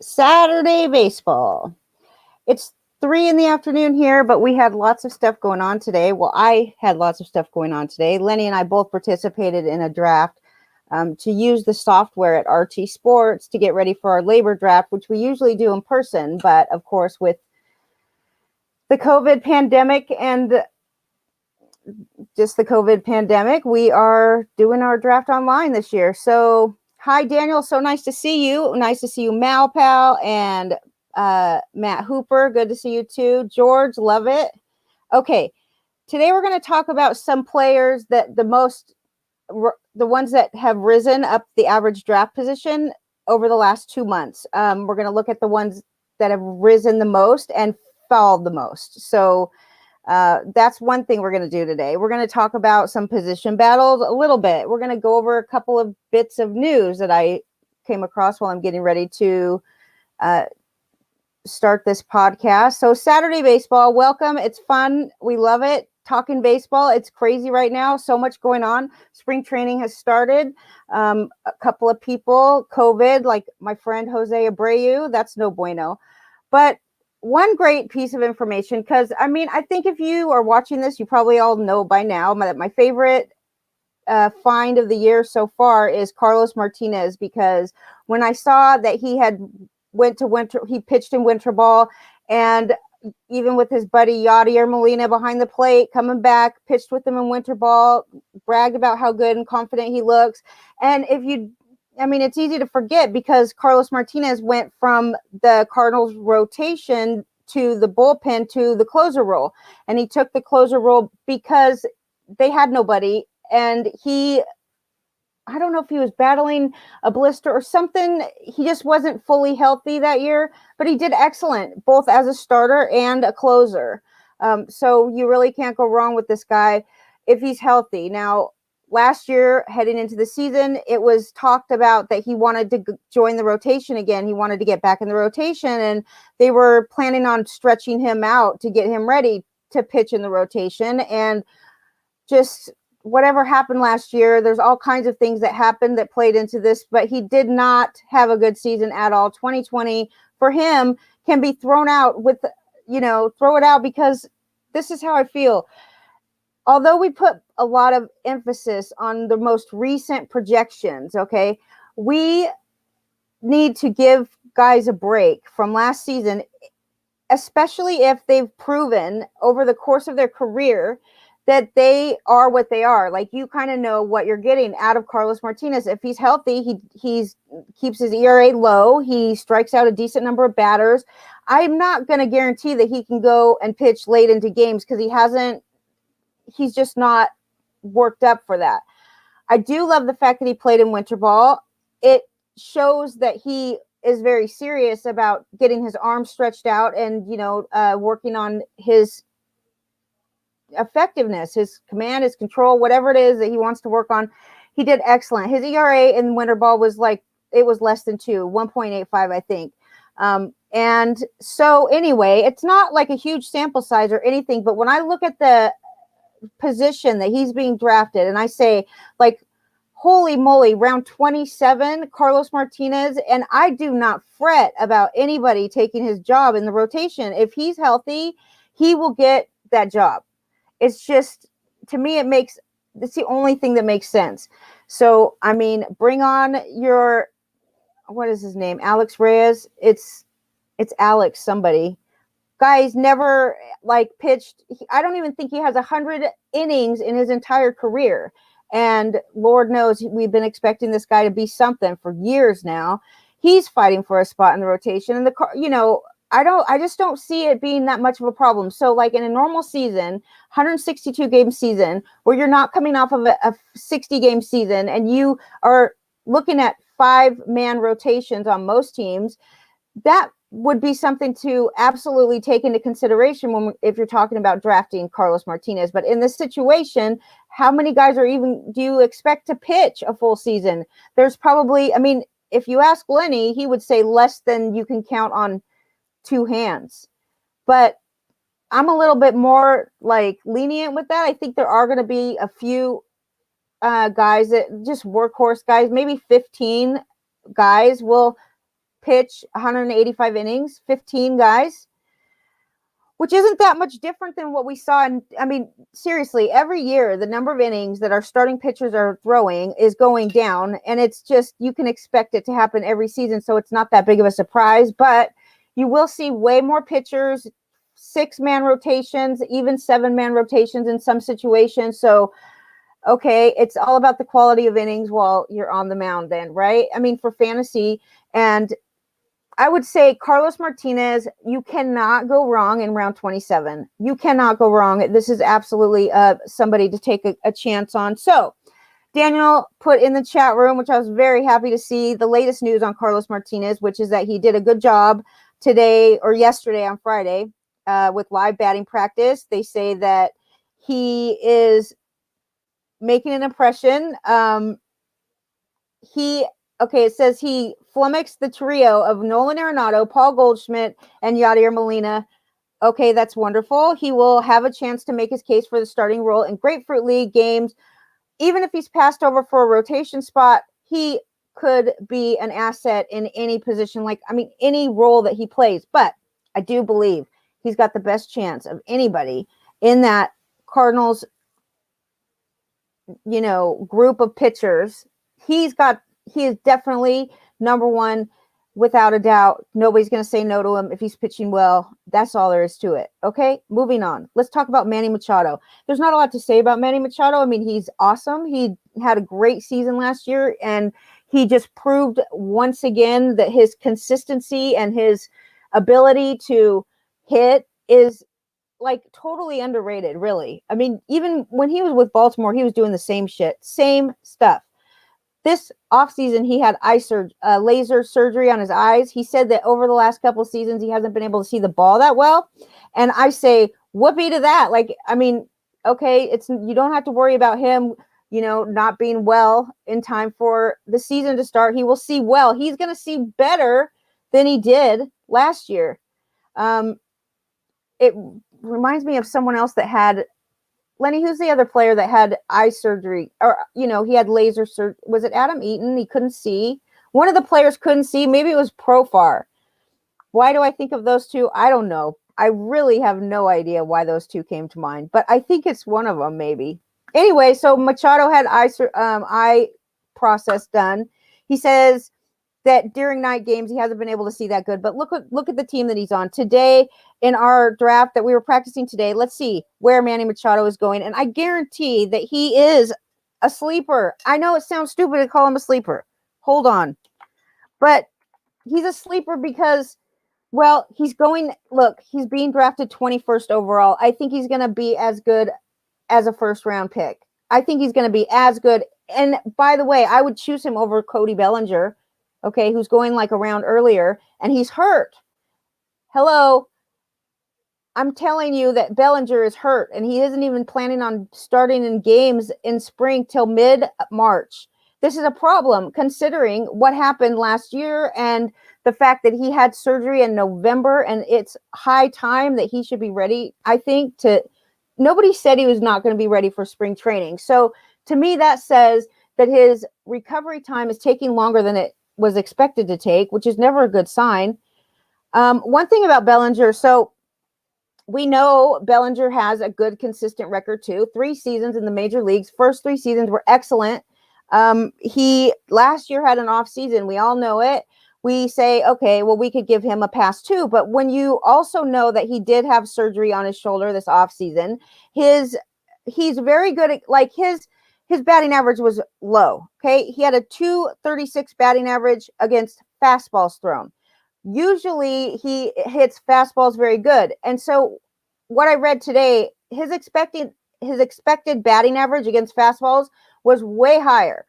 Saturday baseball. It's 3 in the afternoon here, but we had lots of stuff going on today. Well, I had lots of stuff going on today. Lenny and I both participated in a draft to use the software at RT Sports to get ready for our labor draft, which we usually do in person. But of course, with the COVID pandemic and just the COVID pandemic, we are doing our draft online this year. So, hi, Daniel. So nice to see you. Nice to see you, Malpal and Matt Hooper. Good to see you too. George, love it. Okay, today we're going to talk about some players that the ones that have risen up the average draft position over the last 2 months. We're going to look at the ones that have risen the most and fallen the most. So that's one thing we're going to do today. We're going to talk about some position battles a little bit. We're going to go over a couple of bits of news that I came across while I'm getting ready to start this podcast. So Saturday baseball, welcome. It's fun. We love it. Talking baseball. It's crazy right now. So much going on. Spring training has started. A couple of people, COVID, like my friend Jose Abreu. That's no bueno. But one great piece of information, because I think if you are watching this, you probably all know by now that my favorite find of the year so far is Carlos Martinez, because when I saw that he had he pitched in winter ball, and even with his buddy Yadier Molina behind the plate, coming back, pitched with him in winter ball, bragged about how good and confident he looks. And it's easy to forget because Carlos Martinez went from the Cardinals rotation to the bullpen to the closer role. And he took the closer role because they had nobody. And I don't know if he was battling a blister or something. He just wasn't fully healthy that year, but he did excellent, both as a starter and a closer. So you really can't go wrong with this guy if he's healthy. Now, last year, heading into the season, it was talked about that he wanted to join the rotation again. He wanted to get back in the rotation, and they were planning on stretching him out to get him ready to pitch in the rotation. And just whatever happened last year, there's all kinds of things that happened that played into this, but he did not have a good season at all. 2020 for him can be thrown out throw it out, because this is how I feel. Although we put a lot of emphasis on the most recent projections, okay, we need to give guys a break from last season, especially if they've proven over the course of their career that they are what they are. Like, you kind of know what you're getting out of Carlos Martinez. If he's healthy, he keeps his ERA low. He strikes out a decent number of batters. I'm not going to guarantee that he can go and pitch late into games, because he's just not worked up for that. I do love the fact that he played in winter ball. It shows that he is very serious about getting his arms stretched out and, working on his effectiveness, his command, his control, whatever it is that he wants to work on. He did excellent. His ERA in winter ball was less than 1.85, I think. And so anyway, it's not like a huge sample size or anything, but when I look at the position that he's being drafted, and I say, like, holy moly, round 27, Carlos Martinez, and I do not fret about anybody taking his job in the rotation. If he's healthy, he will get that job. It's just, to me, it's the only thing that makes sense. So, bring on what is his name? Alex Reyes. It's Alex somebody. Guy's never pitched. I don't even think he has 100 innings in his entire career. And Lord knows we've been expecting this guy to be something for years now. He's fighting for a spot in the rotation, and I just don't see it being that much of a problem. So, like, in a normal season, 162 game season, where you're not coming off of a 60 game season, and you are looking at 5-man rotations on most teams, that would be something to absolutely take into consideration if you're talking about drafting Carlos Martinez. But in this situation, how many guys do you expect to pitch a full season? There's probably, if you ask Lenny, he would say less than you can count on 2 hands. But I'm a little bit more lenient with that. I think there are going to be a few guys that just workhorse guys, maybe 15 guys will pitch 185 innings, 15 guys, which isn't that much different than what we saw. I mean, seriously, every year, the number of innings that our starting pitchers are throwing is going down. And it's just, you can expect it to happen every season. So it's not that big of a surprise, but you will see way more pitchers, 6-man rotations, even 7-man rotations in some situations. So, okay, it's all about the quality of innings while you're on the mound then, right? I mean, for fantasy. And I would say Carlos Martinez, you cannot go wrong in round 27. You cannot go wrong. This is absolutely somebody to take a chance on. So Daniel put in the chat room, which I was very happy to see, the latest news on Carlos Martinez, which is that he did a good job today or yesterday on Friday with live batting practice. They say that he is making an impression. It says he flummoxed the trio of Nolan Arenado, Paul Goldschmidt, and Yadier Molina. Okay, that's wonderful. He will have a chance to make his case for the starting role in Grapefruit League games. Even if he's passed over for a rotation spot, he could be an asset in any position, any role that he plays. But I do believe he's got the best chance of anybody in that Cardinals, group of pitchers. He is definitely number one, without a doubt. Nobody's going to say no to him if he's pitching well. That's all there is to it. Okay, moving on. Let's talk about Manny Machado. There's not a lot to say about Manny Machado. I mean, he's awesome. He had a great season last year, and he just proved once again that his consistency and his ability to hit is totally underrated, really. I mean, even when he was with Baltimore, he was doing the same shit, same stuff. This offseason, he had laser surgery on his eyes. He said that over the last couple of seasons, he hasn't been able to see the ball that well. And I say, whoopee to that. Okay, you don't have to worry about him, not being well in time for the season to start. He will see well. He's going to see better than he did last year. It reminds me of someone else that had, Lenny, who's the other player that had eye surgery? Or, he had laser surgery. Was it Adam Eaton? He couldn't see. One of the players couldn't see. Maybe it was Profar. Why do I think of those two? I don't know. I really have no idea why those two came to mind. But I think it's one of them, maybe. Anyway, so Machado had eye process done. He says that during night games, he hasn't been able to see that good. But look at the team that he's on. Today, in our draft that we were practicing today, let's see where Manny Machado is going. And I guarantee that he is a sleeper. I know it sounds stupid to call him a sleeper. Hold on. But he's a sleeper because, well, he's being drafted 21st overall. I think he's going to be as good as a first-round pick. I think he's going to be as good. And by the way, I would choose him over Cody Bellinger, okay, who's going a round earlier, and he's hurt. Hello. I'm telling you that Bellinger is hurt, and he isn't even planning on starting in games in spring till mid-March. This is a problem considering what happened last year and the fact that he had surgery in November, and it's high time that he should be ready, I think, nobody said he was not going to be ready for spring training. So to me, that says that his recovery time is taking longer than it was expected to take, which is never a good sign. One thing about Bellinger, so we know Bellinger has a good, consistent record too. 3 seasons in the major leagues. First 3 seasons were excellent. He last year had an off season. We all know it. We say, okay, well, we could give him a pass too. But when you also know that he did have surgery on his shoulder this off season, he's very good at his batting average was low. Okay. He had a 236 batting average against fastballs thrown. Usually he hits fastballs very good. And so what I read today, his expected batting average against fastballs was way higher.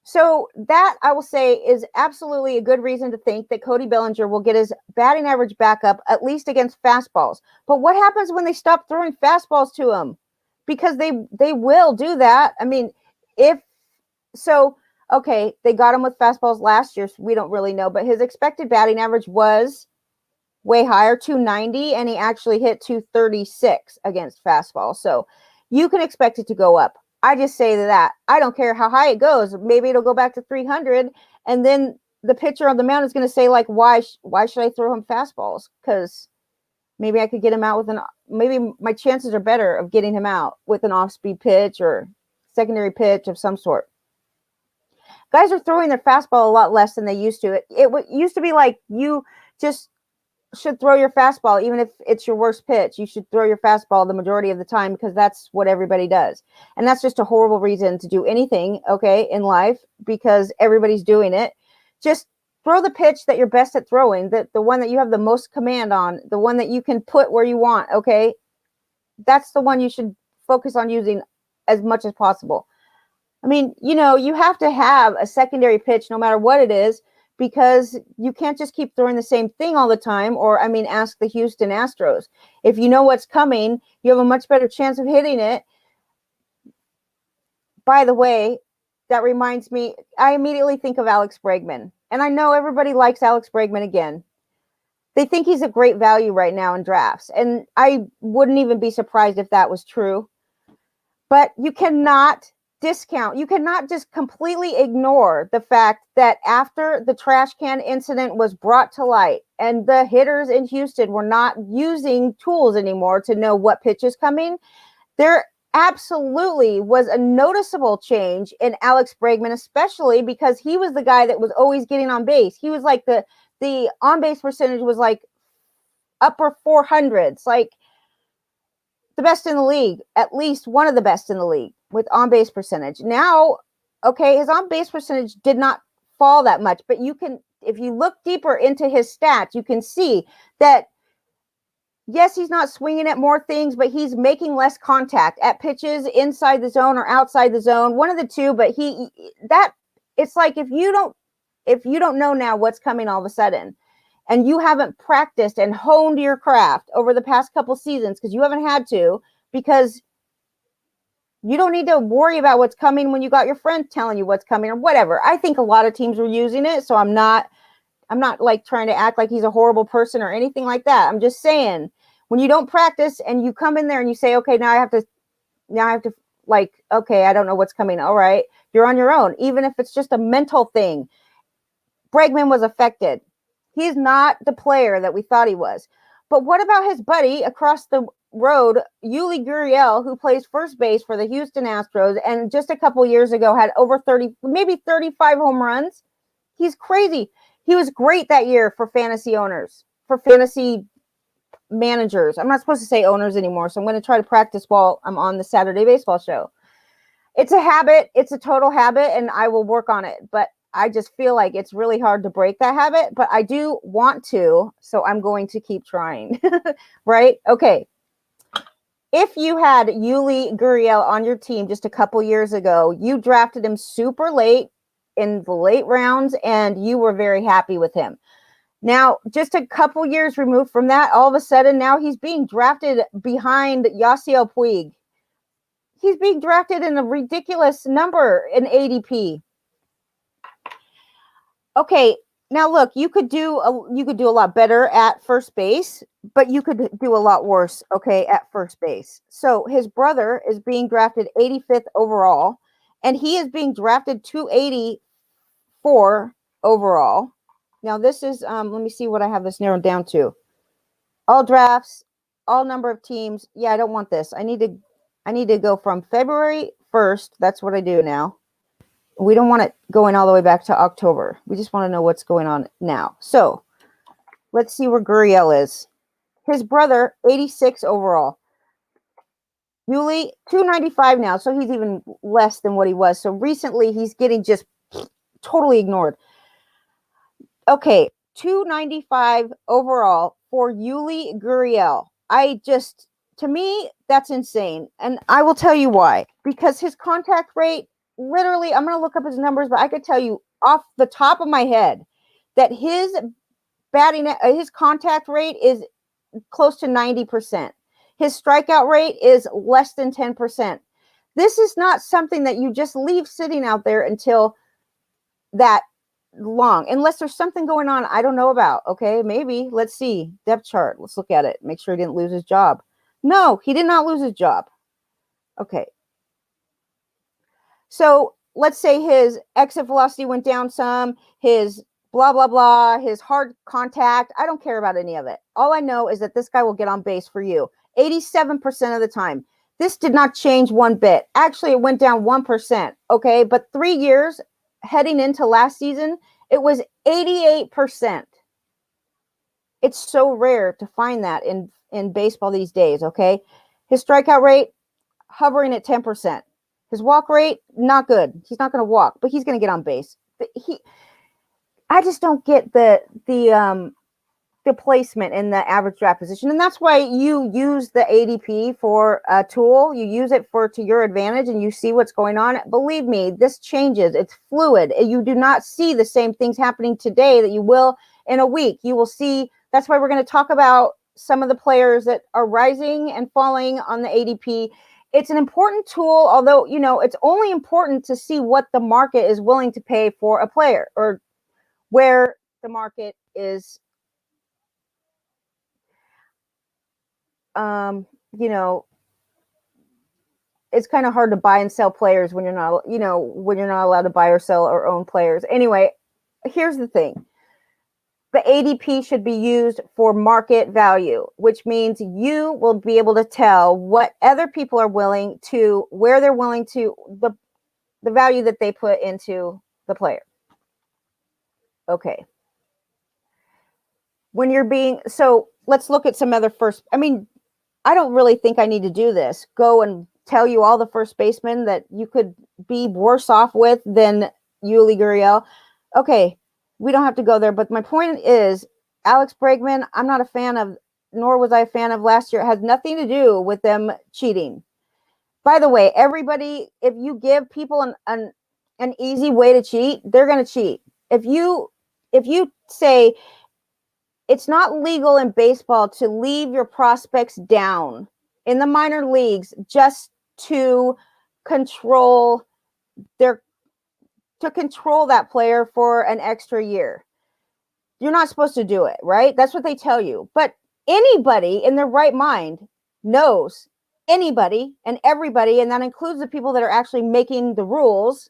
So that, I will say, is absolutely a good reason to think that Cody Bellinger will get his batting average back up, at least against fastballs. But what happens when they stop throwing fastballs to him? Because they will do that. I mean, okay, they got him with fastballs last year, so we don't really know. But his expected batting average was way higher, 290, and he actually hit 236 against fastballs. So you can expect it to go up. I just say that. I don't care how high it goes. Maybe it'll go back to 300, and then the pitcher on the mound is going to say, like, why should I throw him fastballs? Because maybe I could get him out with maybe my chances are better of getting him out with an off-speed pitch or secondary pitch of some sort. Guys are throwing their fastball a lot less than they used to. It used to be like you just should throw your fastball, even if it's your worst pitch. You should throw your fastball the majority of the time because that's what everybody does. And that's just a horrible reason to do anything, okay, in life, because everybody's doing it. Just throw the pitch that you're best at throwing, the one that you have the most command on, the one that you can put where you want, okay? That's the one you should focus on using as much as possible. I mean, you have to have a secondary pitch no matter what it is, because you can't just keep throwing the same thing all the time. Or, ask the Houston Astros. If you know what's coming, you have a much better chance of hitting it. By the way, that reminds me, I immediately think of Alex Bregman. And I know everybody likes Alex Bregman again. They think he's a great value right now in drafts. And I wouldn't even be surprised if that was true. But you cannot discount. You cannot just completely ignore the fact that after the trash can incident was brought to light and the hitters in Houston were not using tools anymore to know what pitch is coming, there absolutely was a noticeable change in Alex Bregman, especially because he was the guy that was always getting on base. He was like the on-base percentage was like upper 400s, like the best in the league, at least one of the best in the league with on-base percentage. Now, okay, his on-base percentage did not fall that much, but you can, if you look deeper into his stats, you can see that, yes, he's not swinging at more things, but he's making less contact at pitches inside the zone or outside the zone, one of the two. But it's like if you don't know now what's coming all of a sudden, and you haven't practiced and honed your craft over the past couple seasons, because you haven't had to, because you don't need to worry about what's coming when you got your friends telling you what's coming or whatever. I think a lot of teams were using it, so I'm not like trying to act like he's a horrible person or anything like that. I'm just saying, when you don't practice and you come in there and you say, okay, now I have to like, okay, I don't know what's coming. All right, you're on your own, even if it's just a mental thing. Bregman was affected. He's not the player that we thought he was. But what about his buddy across the road, Yuli Gurriel, who plays first base for the Houston Astros and just a couple years ago had over 30, maybe 35 home runs? He's crazy. He was great that year for fantasy owners, for fantasy managers. I'm not supposed to say owners anymore, so I'm going to try to practice while I'm on the Saturday Baseball Show. It's a habit. It's a total habit, and I will work on it. But I just feel like it's really hard to break that habit, but I do want to, so I'm going to keep trying, right? Okay. If you had Yuli Gurriel on your team just a couple years ago, you drafted him super late in the late rounds, and you were very happy with him. Now, just a couple years removed from that, all of a sudden, now he's being drafted behind Yasiel Puig. He's being drafted in a ridiculous number in ADP. Okay, now look, you could do a lot better at first base, but you could do a lot worse, okay, at first base. So his brother is being drafted 85th overall, and he is being drafted 284 overall. Now this is, let me see what I have this narrowed down to. All drafts, all number of teams. Yeah, I don't want this. I need to go from February 1st. That's what I do now. We don't want it going all the way back to October. We just want to know what's going on now. So let's see where Gurriel is. His brother, 86 overall. Yuli, 295 now, so he's even less than what he was. So recently, he's getting just totally ignored. Okay, 295 overall for Yuli Gurriel. To me, that's insane. And I will tell you why. Because his contact rate, literally, I'm going to look up his numbers, but I could tell you off the top of my head that his contact rate is close to 90%. His strikeout rate is less than 10%. This is not something that you just leave sitting out there until that long, unless there's something going on I don't know about. Okay, maybe. Let's see. Depth chart. Let's look at it. Make sure he didn't lose his job. No, he did not lose his job. Okay. So let's say his exit velocity went down some, his blah, blah, blah, his hard contact. I don't care about any of it. All I know is that this guy will get on base for you 87% of the time. This did not change one bit. Actually, it went down 1%. Okay. But 3 years heading into last season, it was 88%. It's so rare to find that in baseball these days. Okay. His strikeout rate hovering at 10%. His walk rate, not good. He's not going to walk, but he's going to get on base. I just don't get the placement in the average draft position, and that's why you use the ADP for a tool. You use it to your advantage, and you see what's going on. Believe me, this changes. It's fluid. You do not see the same things happening today that you will in a week. You will see. That's why we're going to talk about some of the players that are rising and falling on the ADP. It's an important tool, although, it's only important to see what the market is willing to pay for a player, or where the market is, it's kind of hard to buy and sell players when you're not allowed to buy or sell or own players. Anyway, here's the thing. The ADP should be used for market value, which means you will be able to tell what other people are willing to, where they're willing to, the value that they put into the player. Okay. So let's look at some other I don't really think I need to do this. Go and tell you all the first basemen that you could be worse off with than Yuli Gurriel. Okay, we don't have to go there. But my point is, Alex Bregman, I'm not a fan of, nor was I a fan of last year. It has nothing to do with them cheating. By the way, everybody, if you give people an easy way to cheat, they're going to cheat. If you say it's not legal in baseball to leave your prospects down in the minor leagues just to control that player for an extra year, you're not supposed to do it, right? That's what they tell you. But anybody in their right mind knows, anybody and everybody, and that includes the people that are actually making the rules,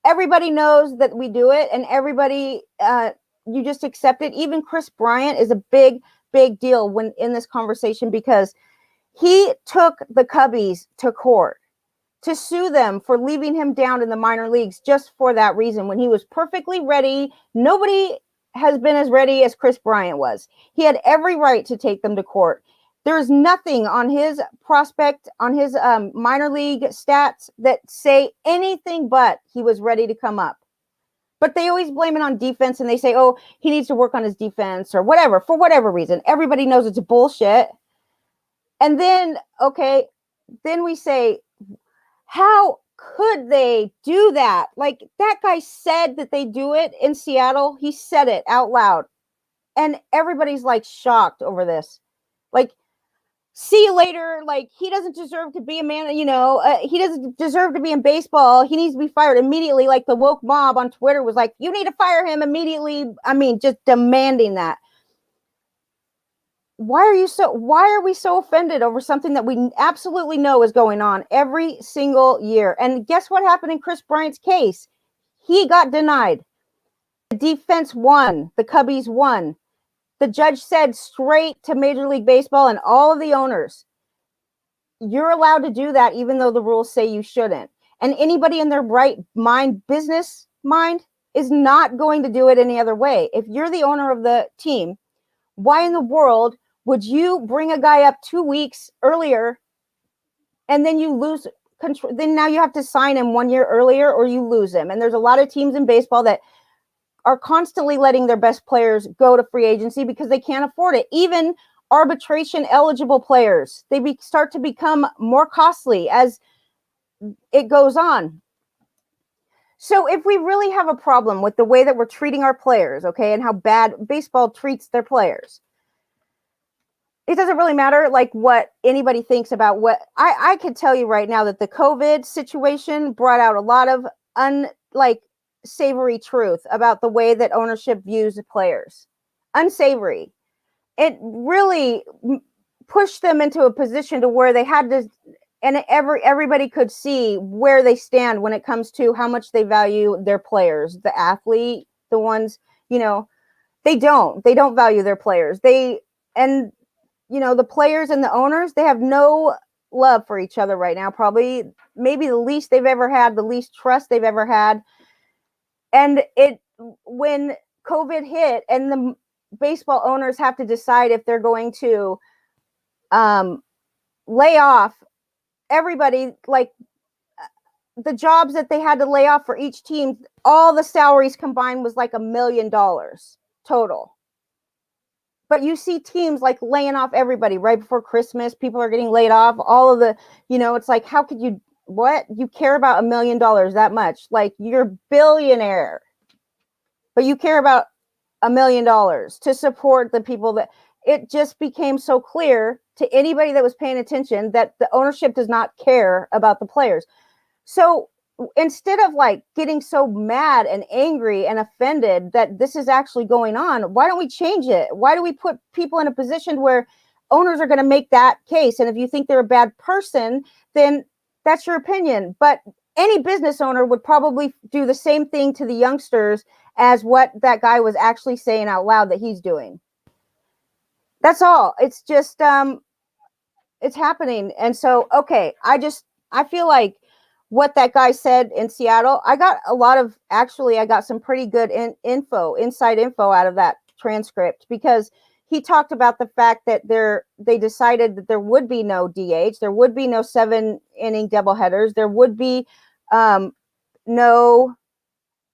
everybody knows that we do it, and everybody, you just accept it. Even Chris Bryant is a big, big deal when in this conversation, because he took the Cubbies to court to sue them for leaving him down in the minor leagues just for that reason, when he was perfectly ready. Nobody has been as ready as Chris Bryant was. He had every right to take them to court. There's nothing on his prospect, on his minor league stats that say anything but he was ready to come up. But they always blame it on defense, and they say, oh, he needs to work on his defense or whatever, for whatever reason. Everybody knows it's bullshit. And then, okay, then we say, how could they do that? Like, that guy said that they do it in Seattle. He said it out loud. And everybody's like shocked over this. Like, see you later. Like, he doesn't deserve to be a man. He doesn't deserve to be in baseball. He needs to be fired immediately. Like, the woke mob on Twitter was like, you need to fire him immediately. I mean, just demanding that. Why are we so offended over something that we absolutely know is going on every single year? And guess what happened in Chris Bryant's case? He got denied. The defense won. The Cubbies won. The judge said straight to Major League Baseball and all of the owners, you're allowed to do that even though the rules say you shouldn't. And anybody in their right mind, business mind, is not going to do it any other way. If you're the owner of the team, why in the world would you bring a guy up 2 weeks earlier and then you lose control? Then now you have to sign him 1 year earlier or you lose him. And there's a lot of teams in baseball that are constantly letting their best players go to free agency because they can't afford it. Even arbitration eligible players, they start to become more costly as it goes on. So if we really have a problem with the way that we're treating our players, okay, and how bad baseball treats their players, it doesn't really matter like what anybody thinks about what I could tell you right now that the COVID situation brought out a lot of savory truth about the way that ownership views the players. Unsavory. It really pushed them into a position to where they had to, and everybody could see where they stand when it comes to how much they value their players, the athlete, the ones, they don't value their players. The players and the owners, they have no love for each other right now. Probably maybe the least they've ever had, the least trust they've ever had. And when COVID hit and the baseball owners have to decide if they're going to lay off everybody, like the jobs that they had to lay off for each team, all the salaries combined was like $1 million total. But you see teams like laying off everybody right before Christmas. People are getting laid off. All of the, it's like, how could you, what? You care about $1 million that much? Like, you're a billionaire, but you care about $1 million to support the people that it just became so clear to anybody that was paying attention that the ownership does not care about the players. So instead of like getting so mad and angry and offended that this is actually going on, why don't we change it? Why do we put people in a position where owners are going to make that case? And if you think they're a bad person, then that's your opinion. But any business owner would probably do the same thing to the youngsters as what that guy was actually saying out loud that he's doing. That's all. It's just, it's happening. And so, okay, I feel like what that guy said in Seattle, I got some pretty good inside info out of that transcript, because he talked about the fact that they decided that there would be no DH, there would be no 7-inning doubleheaders, there would be no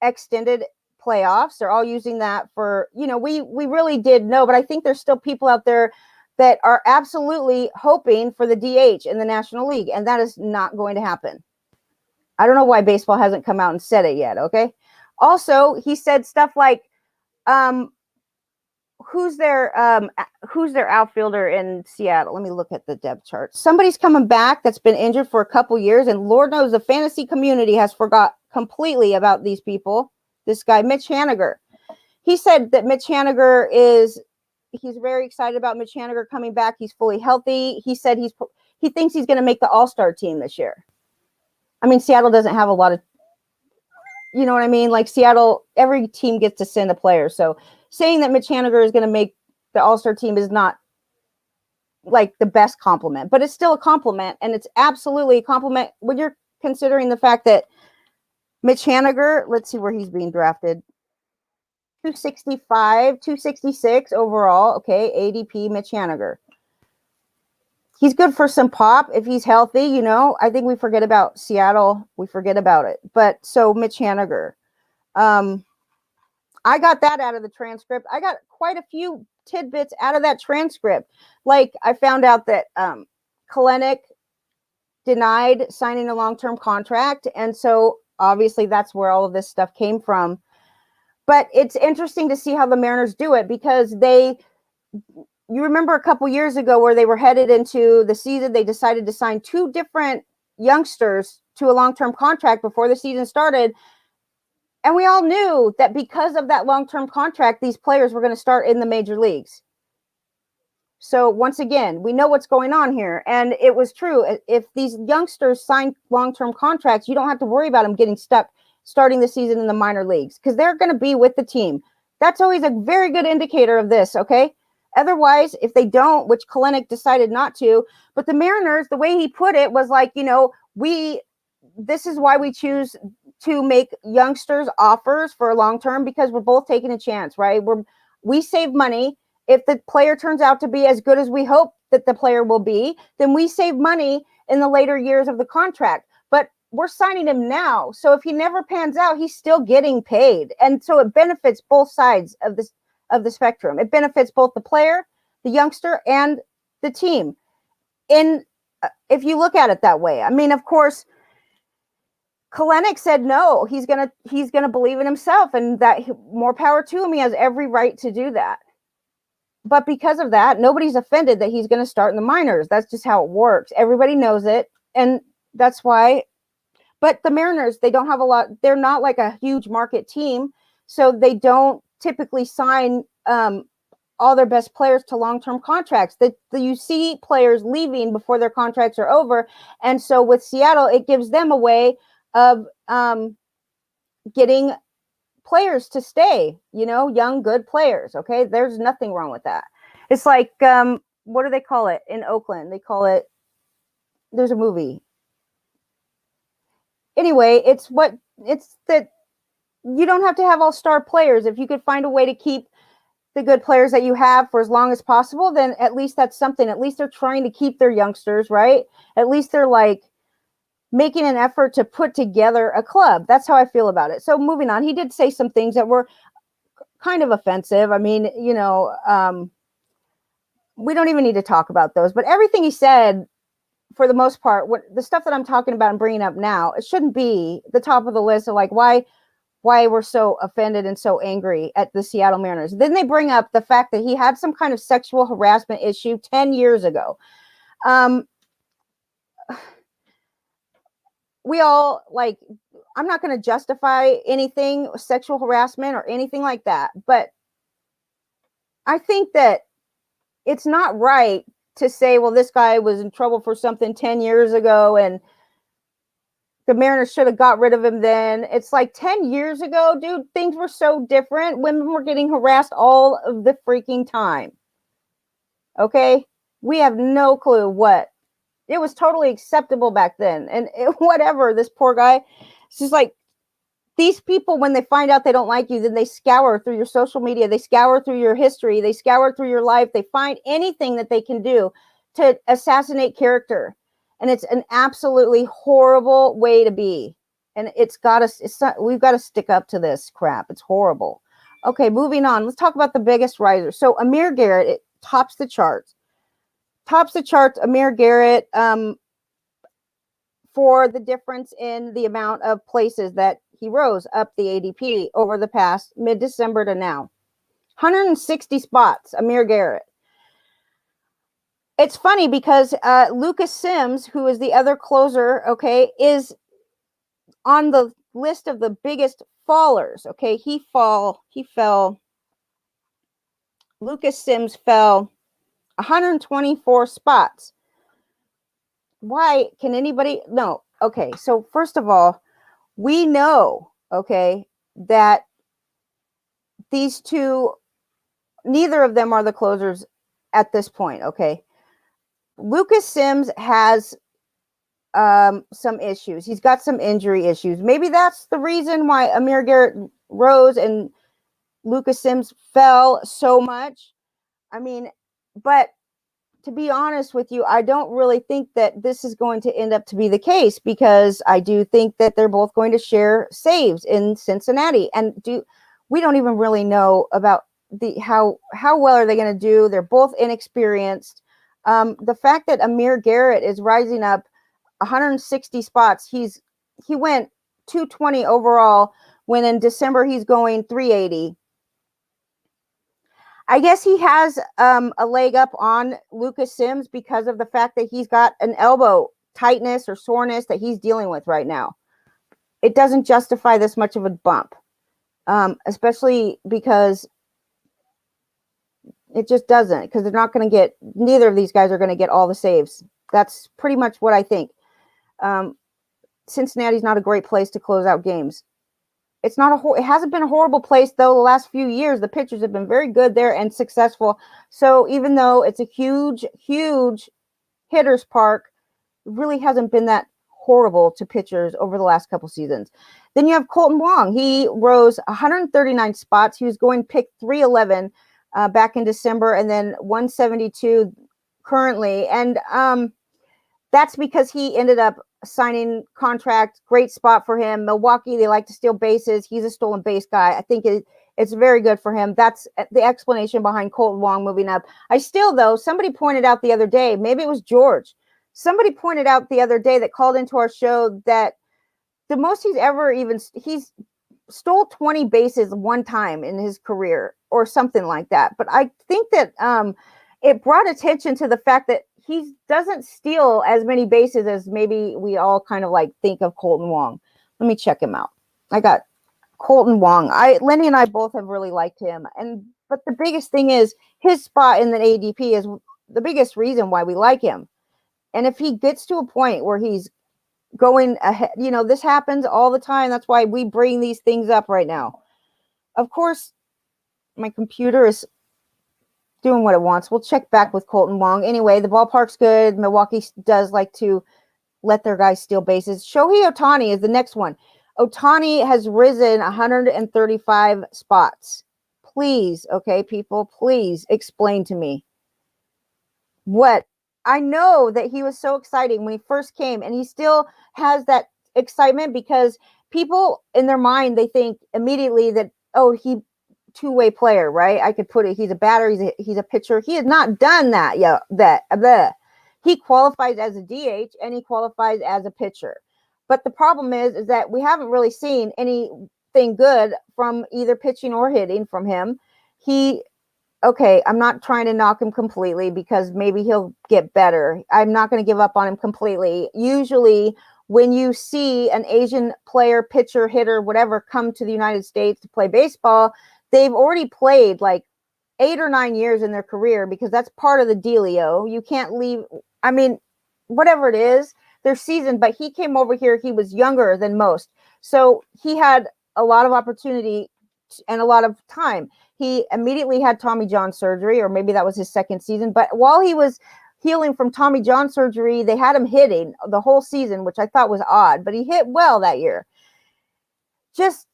extended playoffs. They're all using that for, we really did know, but I think there's still people out there that are absolutely hoping for the DH in the National League, and that is not going to happen. I don't know why baseball hasn't come out and said it yet, okay? Also, he said stuff like, who's their outfielder in Seattle? Let me look at the depth chart. Somebody's coming back that's been injured for a couple years, and Lord knows the fantasy community has forgot completely about these people. This guy, Mitch Haniger. He said that Mitch Haniger he's very excited about Mitch Haniger coming back. He's fully healthy. He said he thinks he's going to make the All-Star team this year. I mean, Seattle doesn't have a lot of, you know what I mean? Like Seattle, every team gets to send a player. So saying that Mitch Haniger is going to make the All-Star team is not like the best compliment, but it's still a compliment. And it's absolutely a compliment when you're considering the fact that Mitch Haniger, let's see where he's being drafted. 265, 266 overall. Okay, ADP Mitch Haniger. He's good for some pop if he's healthy, I think we forget about Seattle. We forget about it. But so Mitch Haniger. I got that out of the transcript. I got quite a few tidbits out of that transcript. Like I found out that Kalenic denied signing a long-term contract. And so obviously that's where all of this stuff came from. But it's interesting to see how the Mariners do it, because you remember a couple years ago where they were headed into the season, they decided to sign 2 different youngsters to a long-term contract before the season started. And we all knew that because of that long-term contract, these players were going to start in the major leagues. So once again, we know what's going on here. And it was true. If these youngsters sign long-term contracts, you don't have to worry about them getting stuck starting the season in the minor leagues, because they're going to be with the team. That's always a very good indicator of this, okay? Otherwise, if they don't, which Kalenic decided not to, but the Mariners, the way he put it was like, this is why we choose to make youngsters offers for a long term, because we're both taking a chance, right? We save money. If the player turns out to be as good as we hope that the player will be, then we save money in the later years of the contract. But we're signing him now. So if he never pans out, he's still getting paid. And so it benefits both sides of the spectrum. It benefits both the player, the youngster, and the team. If you look at it that way. I mean, of course, Kalenic said no. He's gonna believe in himself, and that more power to him. He has every right to do that. But because of that, nobody's offended that he's going to start in the minors. That's just how it works. Everybody knows it, and that's why. But the Mariners, they don't have a lot. They're not like a huge market team, so they don't typically sign all their best players to long-term contracts. You see players leaving before their contracts are over, and so with Seattle, it gives them a way of getting players to stay, young, good players. Okay. There's nothing wrong with that. It's like, what do they call it in Oakland? They call it, there's a movie. Anyway, it's that you don't have to have all-star players. If you could find a way to keep the good players that you have for as long as possible, then at least that's something. At least they're trying to keep their youngsters, right? At least they're like making an effort to put together a club. That's how I feel about it. So moving on, he did say some things that were kind of offensive. I mean, we don't even need to talk about those, but everything he said, for the most part, what the stuff that I'm talking about and bringing up now, it shouldn't be the top of the list of like why we're so offended and so angry at the Seattle Mariners. Then they bring up the fact that he had some kind of sexual harassment issue 10 years ago. We all like, I'm not going to justify anything, sexual harassment or anything like that, but I think that it's not right to say, well, this guy was in trouble for something 10 years ago and the Mariners should have got rid of him then. It's like 10 years ago, dude, things were so different. Women were getting harassed all of the freaking time. Okay? We have no clue what. It was totally acceptable back then. And whatever, this poor guy, it's just like, these people, when they find out they don't like you, then they scour through your social media. They scour through your history. They scour through your life. They find anything that they can do to assassinate character. And it's an absolutely horrible way to be. And we've got to stick up to this crap. It's horrible. Okay, moving on. Let's talk about the biggest riser. So Amir Garrett, it tops the charts. Amir Garrett, for the difference in the amount of places that he rose up the ADP over the past mid-December to now. 160 spots, Amir Garrett. It's funny because Lucas Sims, who is the other closer, okay, is on the list of the biggest fallers, okay? Lucas Sims fell 124 spots. Why can anybody? No. Okay. So first of all, we know, okay, that these two, neither of them are the closers at this point. Okay. Lucas Sims has some issues. He's got some injury issues. Maybe that's the reason why Amir Garrett rose and Lucas Sims fell so much. I mean, but to be honest with you, I don't really think that this is going to end up to be the case, because I do think that they're both going to share saves in Cincinnati. And we don't even really know about how well are they going to do. They're both inexperienced. The fact that Amir Garrett is rising up 160 spots, he went 220 overall when in December he's going 380. I guess he has a leg up on Lucas Sims because of the fact that he's got an elbow tightness or soreness that he's dealing with right now. It doesn't justify this much of a bump, especially because it just doesn't, because they're not going to get, neither of these guys are going to get all the saves. That's pretty much what I think. Cincinnati's not a great place to close out games. It hasn't been a horrible place, though. The last few years, the pitchers have been very good there and successful. So even though it's a huge, huge hitter's park, it really hasn't been that horrible to pitchers over the last couple seasons. Then you have Colton Wong. He rose 139 spots. He was going pick 311 back in December, and then 172 currently. And that's because he ended up signing contract. Great spot for him. Milwaukee, they like to steal bases. He's a stolen base guy. I think it's very good for him. That's the explanation behind Colton Wong moving up. Somebody pointed out the other day, maybe it was George. Somebody pointed out the other day that called into our show that the most he's stole 20 bases one time in his career or something like that. But I think that it brought attention to the fact that he doesn't steal as many bases as maybe we all kind of like think of Colton Wong. Let me check him out. I got Colton Wong. Lenny and I both have really liked him. But the biggest thing is his spot in the ADP is the biggest reason why we like him. And if he gets to a point where he's going ahead, this happens all the time. That's why we bring these things up right now. of course, my computer is doing what it wants. We'll check back with Colton Wong. Anyway, the ballpark's good. Milwaukee does like to let their guys steal bases. Shohei Ohtani is the next one. Ohtani has risen 135 spots. Please, okay, people, please explain to me what. I know that he was so exciting when he first came, and he still has that excitement because people in their mind, they think immediately that, oh, he two-way player, right? I could put it, he's a batter, he's a pitcher. He has not done that yet. He qualifies as a DH and he qualifies as a pitcher. But the problem is that we haven't really seen anything good from either pitching or hitting from him. Okay, I'm not trying to knock him completely because maybe he'll get better. I'm not going to give up on him completely. Usually when you see an Asian player, pitcher, hitter, whatever, come to the United States to play baseball, they've already played like 8 or 9 years in their career because that's part of the dealio. You can't leave. I mean, whatever it is, they're seasoned, but he came over here. He was younger than most. So he had a lot of opportunity and a lot of time. He immediately had Tommy John surgery, or maybe that was his second season. But while he was healing from Tommy John surgery, they had him hitting the whole season, which I thought was odd, but he hit well that year. Just,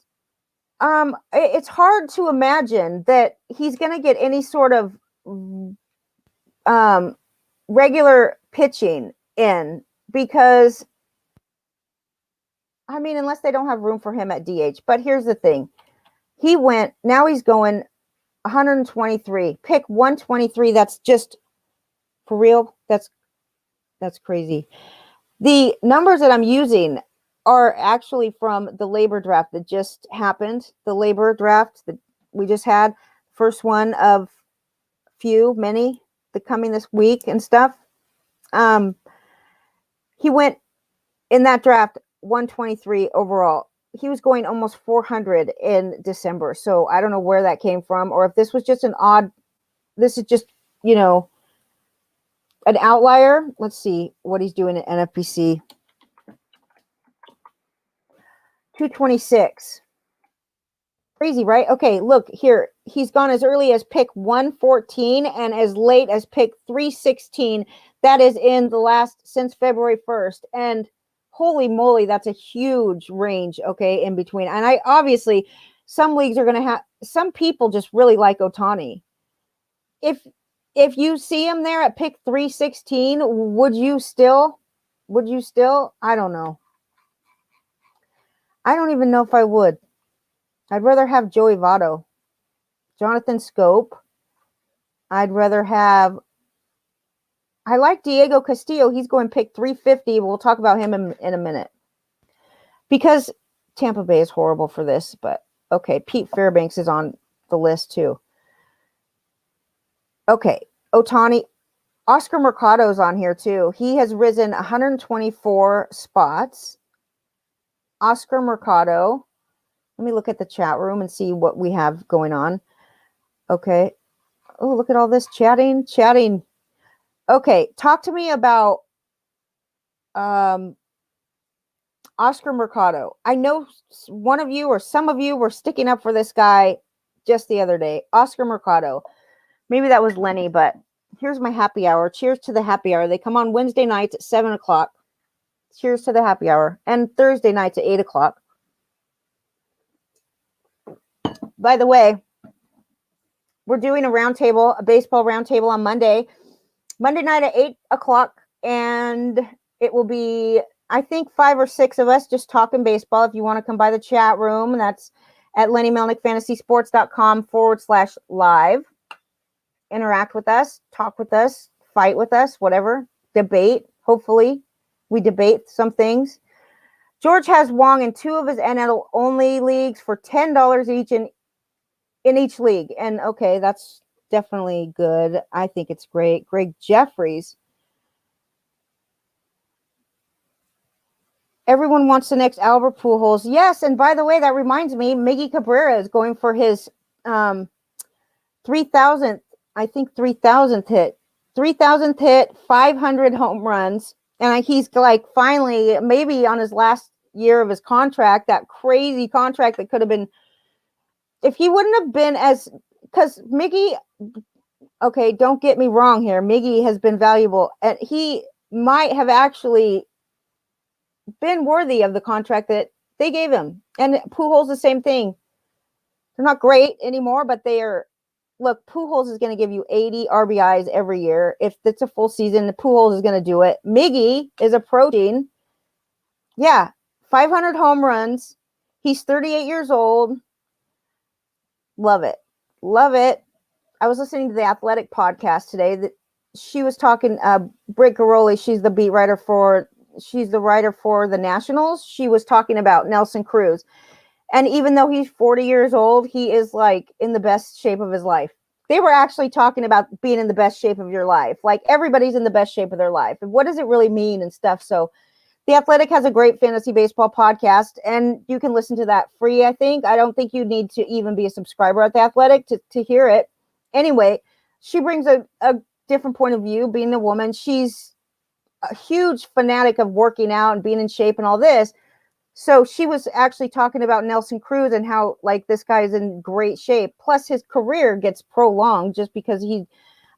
it's hard to imagine that he's going to get any sort of regular pitching in because, I mean, unless they don't have room for him at DH. But here's the thing. Now he's going 123, pick 123. That's just for real. That's crazy. The numbers that I'm using are actually from the labor draft that just happened. The labor draft that we just had, first one of many that coming this week and stuff. He went in that draft 123 overall. He was going almost 400 in December. So I don't know where that came from, or if this was just this is just, an outlier. Let's see what he's doing at NFBC. 226. Crazy, right? Okay, look here. He's gone as early as pick 114 and as late as pick 316. That is since February 1st. And holy moly, that's a huge range, okay, in between. And obviously, some leagues are going to have, some people just really like Ohtani. If you see him there at pick 316, would you still? I don't know. I don't even know if I would. I'd rather have Joey Votto, Jonathan Scope. I like Diego Castillo. He's going pick 350. We'll talk about him in a minute. Because Tampa Bay is horrible for this, but okay, Pete Fairbanks is on the list too. Okay, Ohtani. Oscar Mercado's on here too. He has risen 124 spots. Oscar Mercado. Let me look at the chat room and see what we have going on. Okay. Oh, look at all this chatting. Okay, talk to me about Oscar Mercado. I know one of you or some of you were sticking up for this guy just the other day. Oscar Mercado. Maybe that was Lenny, but here's my happy hour. Cheers to the happy hour. They come on Wednesday nights at 7 o'clock. Cheers to the happy hour. And Thursday nights at 8 o'clock. By the way, we're doing a baseball roundtable on Monday night at 8 o'clock. And it will be, I think, 5 or 6 of us just talking baseball. If you want to come by the chat room, that's at LennyMelnickFantasySports.com/live. Interact with us, talk with us, fight with us, whatever. Debate. Hopefully, we debate some things. George has Wong in 2 of his NL-only leagues for $10 each in each league. And okay, that's definitely good. I think it's great. Greg Jeffries. Everyone wants the next Albert Pujols. Yes, and by the way, that reminds me, Miggy Cabrera is going for his 3,000th, I think 3,000th hit. 3,000th hit, 500 home runs. And he's like finally, maybe on his last year of his contract, that crazy contract that could have been if he wouldn't have been as, because Miggy, okay, don't get me wrong here, Miggy has been valuable, and he might have actually been worthy of the contract that they gave him. And Pujols, the same thing. They're not great anymore, but they are. Look, Pujols is going to give you 80 RBIs every year. If it's a full season, Pujols is going to do it. Miggy is approaching, 500 home runs. He's 38 years old. Love it. Love it. I was listening to the Athletic podcast today. That she was talking, Britt Garoli, she's the writer for the Nationals. She was talking about Nelson Cruz. And even though he's 40 years old, he is like in the best shape of his life. They were actually talking about being in the best shape of your life. Like everybody's in the best shape of their life. And what does it really mean and stuff? So the Athletic has a great fantasy baseball podcast, and you can listen to that free, I think. I don't think you need to even be a subscriber at the Athletic to hear it. Anyway, she brings a different point of view, being a woman. She's a huge fanatic of working out and being in shape and all this. So she was actually talking about Nelson Cruz and how, like, this guy is in great shape. Plus, his career gets prolonged just because he's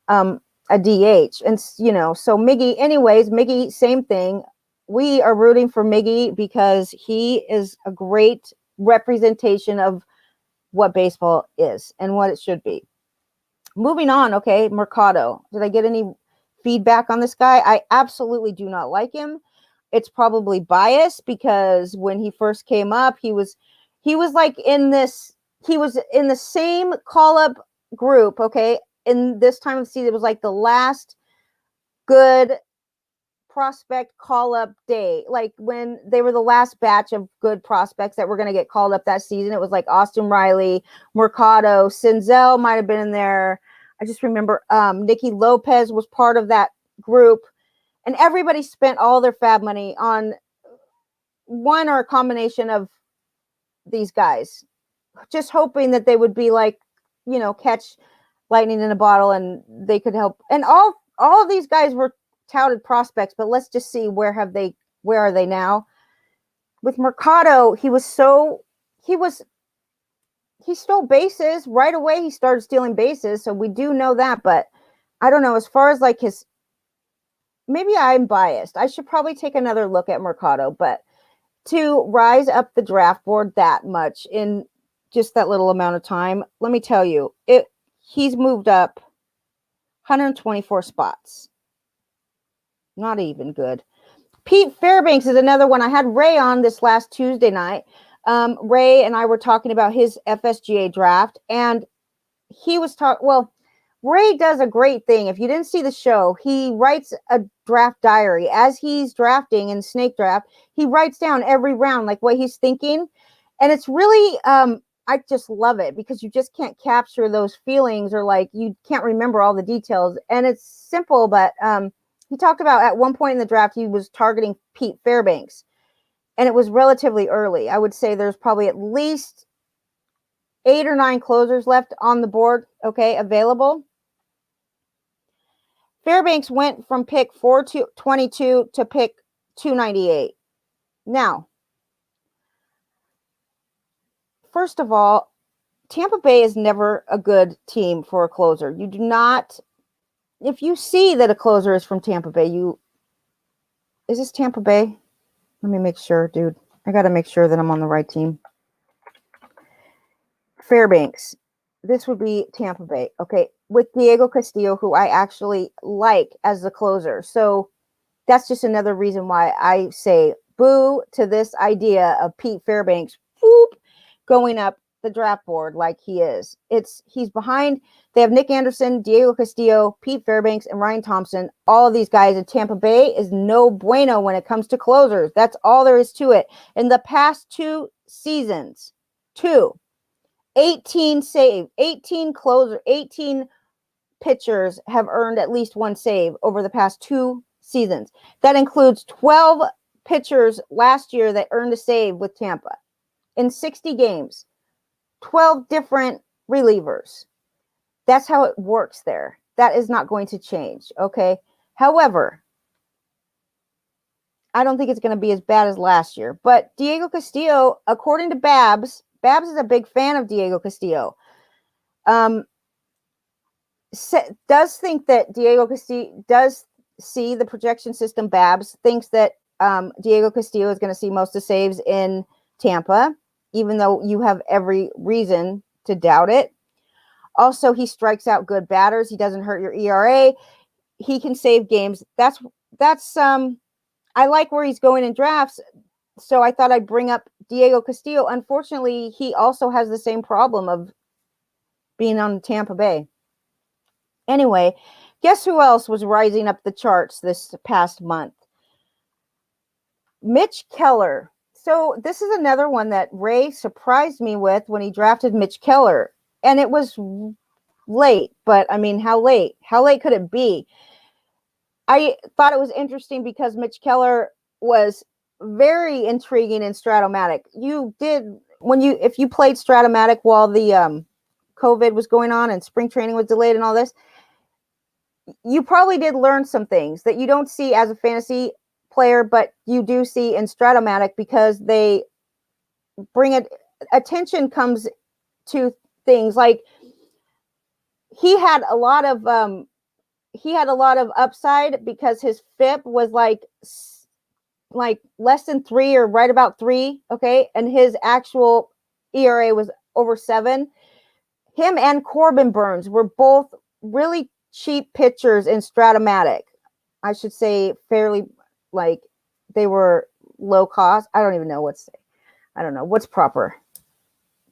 a DH. And, so Miggy, same thing. We are rooting for Miggy because he is a great representation of what baseball is and what it should be. Moving on, okay, Mercado. Did I get any feedback on this guy? I absolutely do not like him. It's probably biased because when he first came up, he was like in the same call-up group, okay? In this time of the season, it was like the last good prospect call-up day. Like when they were the last batch of good prospects that were going to get called up that season, it was like Austin Riley, Mercado, Senzel might have been in there. I just remember Nicky Lopez was part of that group. And everybody spent all their fab money on one or a combination of these guys, just hoping that they would be like, catch lightning in a bottle and they could help. And all of these guys were touted prospects, but let's just see where are they now? With Mercado, he stole bases right away. He started stealing bases, so we do know that. But I don't know, as far as like maybe I'm biased. I should probably take another look at Mercado, but to rise up the draft board that much in just that little amount of time, let me tell you, he's moved up 124 spots. Not even good. Pete Fairbanks is another one. I had Ray on this last Tuesday night. Ray and I were talking about his FSGA draft, and he was Ray does a great thing. If you didn't see the show, he writes a draft diary. As he's drafting in snake draft, he writes down every round, like what he's thinking. And it's really, I just love it because you just can't capture those feelings, or like you can't remember all the details. And it's simple, but he talked about at one point in the draft, he was targeting Pete Fairbanks. And it was relatively early. I would say there's probably at least 8 or 9 closers left on the board, okay, available. Fairbanks went from pick 422 to pick 298. Now, first of all, Tampa Bay is never a good team for a closer. You do not, if you see that a closer is from Tampa Bay, is this Tampa Bay? Let me make sure, dude. I got to make sure that I'm on the right team. Fairbanks. This would be Tampa Bay. Okay. With Diego Castillo, who I actually like as the closer. So that's just another reason why I say boo to this idea of Pete Fairbanks going up the draft board like he is. He's behind. They have Nick Anderson, Diego Castillo, Pete Fairbanks, and Ryan Thompson. All of these guys in Tampa Bay is no bueno when it comes to closers. That's all there is to it. In the past 2 seasons, 18 save, 18 closer, 18 pitchers have earned at least 1 save over the past 2 seasons. That includes 12 pitchers last year that earned a save with Tampa in 60 games. 12 different relievers. That's how it works there. That is not going to change, okay? However, I don't think it's going to be as bad as last year. But Diego Castillo, according to Babs, Babs is a big fan of Diego Castillo. Does think that Diego Castillo does see the projection system. Babs thinks that Diego Castillo is going to see most of the saves in Tampa, even though you have every reason to doubt it. Also, he strikes out good batters. He doesn't hurt your ERA. He can save games. That's I like where he's going in drafts. So I thought I'd bring up Diego Castillo. Unfortunately, he also has the same problem of being on Tampa Bay. Anyway, guess who else was rising up the charts this past month? Mitch Keller. So this is another one that Ray surprised me with when he drafted Mitch Keller. And it was late, but I mean, how late? How late could it be? I thought it was interesting because Mitch Keller was very intriguing in Stratomatic. If you played Stratomatic while the COVID was going on and spring training was delayed and all this, you probably did learn some things that you don't see as a fantasy player, but you do see in Stratomatic because they bring it. Attention comes to things like he had a lot of upside because his FIP was like less than 3 or right about 3. Okay. And his actual ERA was over 7. Him and Corbin Burns were both really cheap pitchers in Stratomatic. I should say fairly, like, they were low cost. I don't even know what to say. I don't know what's proper.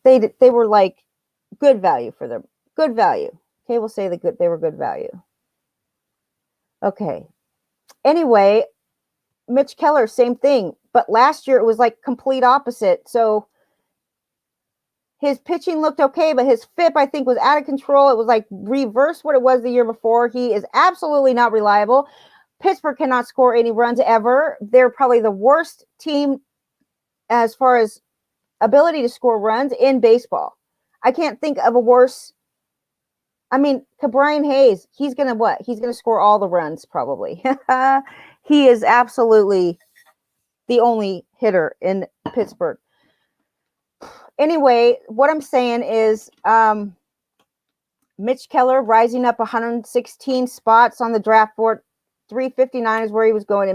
They were like good value for them. Good value. Okay, we'll say they were good value. Okay. Anyway, Mitch Keller, same thing. But last year it was like complete opposite. So his pitching looked okay, but his FIP, I think, was out of control. It was like reverse what it was the year before. He is absolutely not reliable. Pittsburgh cannot score any runs ever. They're probably the worst team as far as ability to score runs in baseball. I can't think of a worse. I mean, Brian Hayes, he's going to what? He's going to score all the runs probably. He is absolutely the only hitter in Pittsburgh. Anyway, what I'm saying is Mitch Keller rising up 116 spots on the draft board. 359 is where he was going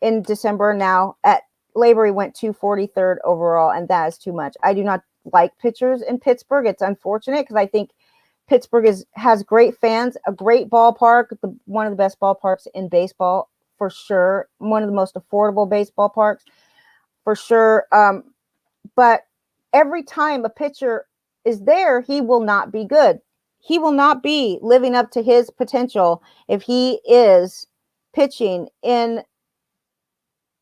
in December. Now at Labor, he went 243rd overall, and that is too much. I do not like pitchers in Pittsburgh. It's unfortunate because I think Pittsburgh has great fans, a great ballpark, one of the best ballparks in baseball for sure, one of the most affordable baseball parks for sure. But every time a pitcher is there, he will not be good. He will not be living up to his potential if he is pitching in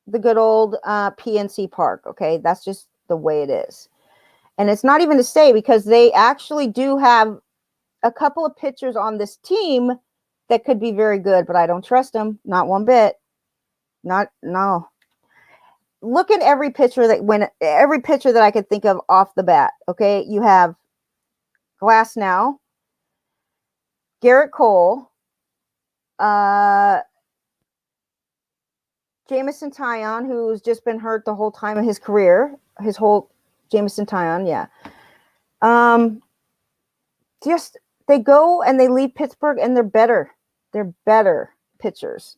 the good old PNC Park. Okay, that's just the way it is. And it's not even to say, because they actually do have a couple of pitchers on this team that could be very good, but I don't trust them. Not one bit. No. Look at every pitcher that I could think of off the bat. Okay, you have Glasnow, Garrett Cole, Jameson Taillon, who's just been hurt the whole time of his career. Jameson Taillon, yeah. Just they go and they leave Pittsburgh and they're better. They're better pitchers.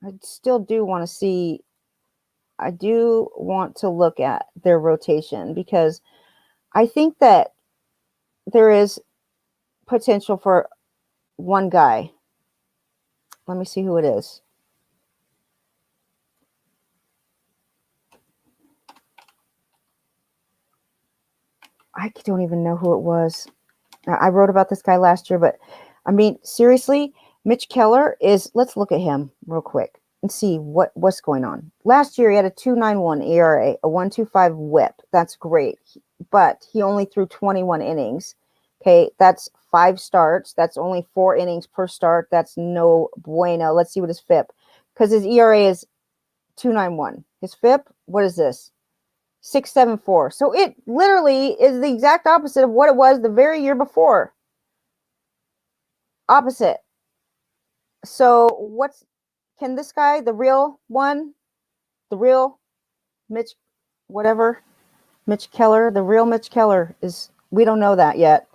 I do want to look at their rotation because I think that there is potential for one guy. Let me see who it is. I don't even know who it was. I wrote about this guy last year, but I mean, seriously, Mitch Keller let's look at him real quick and see what's going on. Last year, he had a 2.91 ERA, a 1.25 whip. That's great. But he only threw 21 innings. Okay, that's 5 starts. That's only 4 innings per start. That's no bueno. Let's see what his FIP, because his ERA is 2.91. His FIP, what is this? 6.74. So it literally is the exact opposite of what it was the very year before. Opposite. So can this guy, the real Mitch Mitch Keller, the real Mitch Keller we don't know that yet.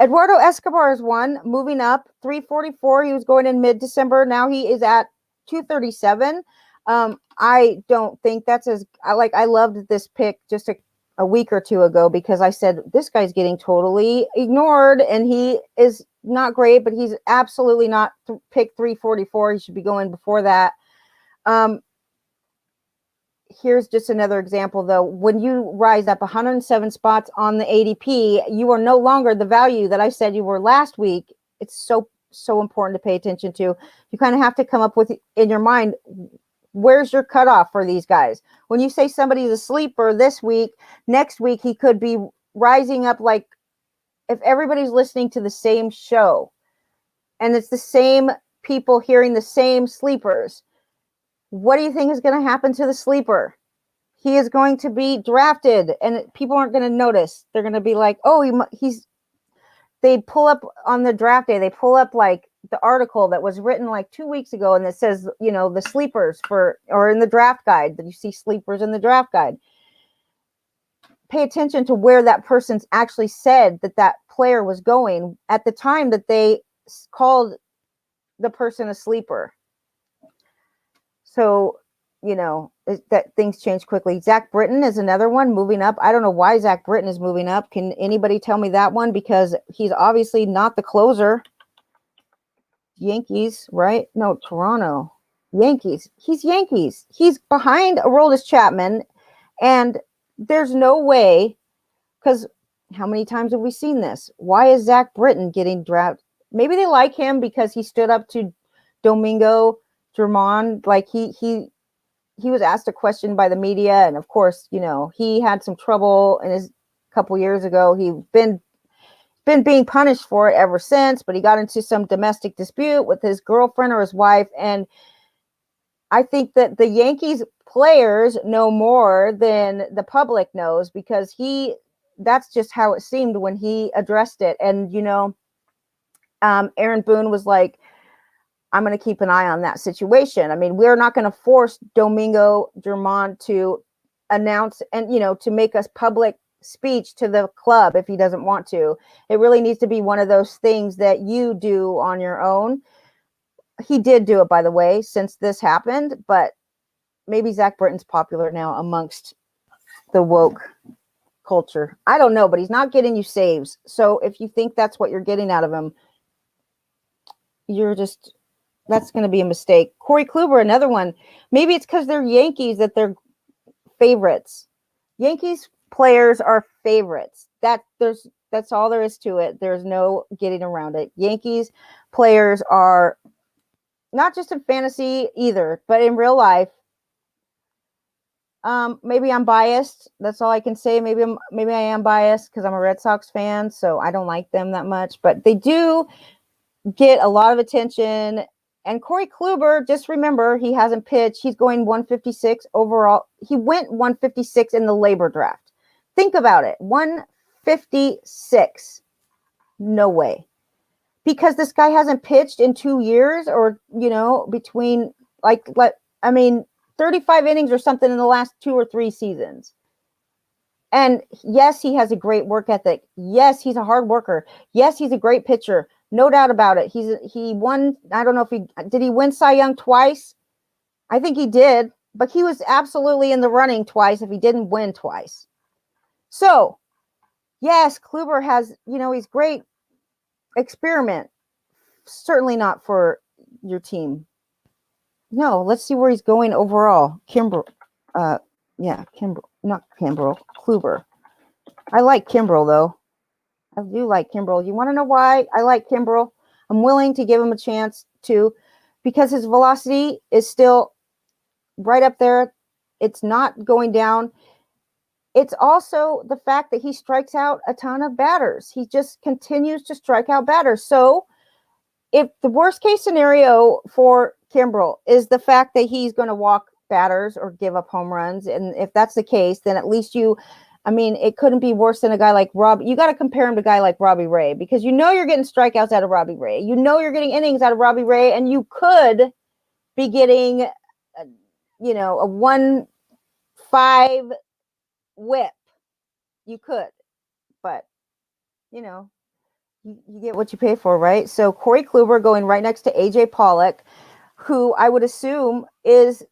Eduardo Escobar is one, moving up, 344. He was going in mid-December. Now he is at 237. I don't think that's I loved this pick just a week or two ago because I said, this guy's getting totally ignored and he is not great, but he's absolutely not pick 344. He should be going before that. Here's just another example, though. When you rise up 107 spots on the ADP, you are no longer the value that I said you were last week. It's so important to pay attention to. You kind of have to come up with in your mind, where's your cutoff for these guys? When you say somebody's a sleeper this week, next week he could be rising up. Like if everybody's listening to the same show and it's the same people hearing the same sleepers, what do you think is going to happen to the sleeper? He is going to be drafted and people aren't going to notice. They're going to be like, oh, they pull up on the draft day. They pull up like the article that was written like 2 weeks ago. And it says, the sleepers or in the draft guide that you see sleepers in the draft guide. Pay attention to where that person's actually said that player was going at the time that they called the person a sleeper. So, that things change quickly. Zach Britton is another one moving up. I don't know why Zach Britton is moving up. Can anybody tell me that one? Because he's obviously not the closer. Yankees, right? No, Toronto. Yankees. He's Yankees. He's behind Aroldis Chapman. And there's no way, because how many times have we seen this? Why is Zach Britton getting drafted? Maybe they like him because he stood up to Domingo Germán. Like he was asked a question by the media, and of course, he had some trouble in his couple years ago. He's been being punished for it ever since, but he got into some domestic dispute with his girlfriend or his wife, and I think that the Yankees players know more than the public knows because that's just how it seemed when he addressed it. And Aaron Boone was like, I'm going to keep an eye on that situation. I mean, we're not going to force Domingo Germán to announce and, to make a public speech to the club if he doesn't want to. It really needs to be one of those things that you do on your own. He did do it, by the way, since this happened, but maybe Zach Britton's popular now amongst the woke culture. I don't know, but he's not getting you saves. So if you think that's what you're getting out of him, that's going to be a mistake. Corey Kluber, another one. Maybe it's because they're Yankees that they're favorites. Yankees players are favorites. That's all there is to it. There's no getting around it. Yankees players are not just in fantasy either, but in real life. Maybe I'm biased. That's all I can say. Maybe I am biased because I'm a Red Sox fan, so I don't like them that much. But they do get a lot of attention. And Corey Kluber, just remember, he hasn't pitched. He's going 156 overall. He went 156 in the labor draft. Think about it. 156. No way. Because this guy hasn't pitched in 2 years or, between 35 innings or something in the last 2 or 3 seasons. And yes, he has a great work ethic. Yes, he's a hard worker. Yes, he's a great pitcher. No doubt about it. He won. I don't know if did he win Cy Young twice? I think he did, but he was absolutely in the running twice if he didn't win twice. So, yes, Kluber has, he's great. Experiment. Certainly not for your team. No, let's see where he's going overall. Kluber. I like Kimbrel, though. I do like Kimbrel. You want to know why I like Kimbrel? I'm willing to give him a chance because his velocity is still right up there. It's not going down. It's also the fact that he strikes out a ton of batters. He just continues to strike out batters. So if the worst case scenario for Kimbrel is the fact that he's going to walk batters or give up home runs, and if that's the case, then at least it couldn't be worse than a guy like Rob. You got to compare him to a guy like Robbie Ray because you're getting strikeouts out of Robbie Ray. You're getting innings out of Robbie Ray, and you could be getting, a 1.5 whip you could, but you know, you get what you pay for, right? So Corey Kluber going right next to AJ Pollock, who I would assume is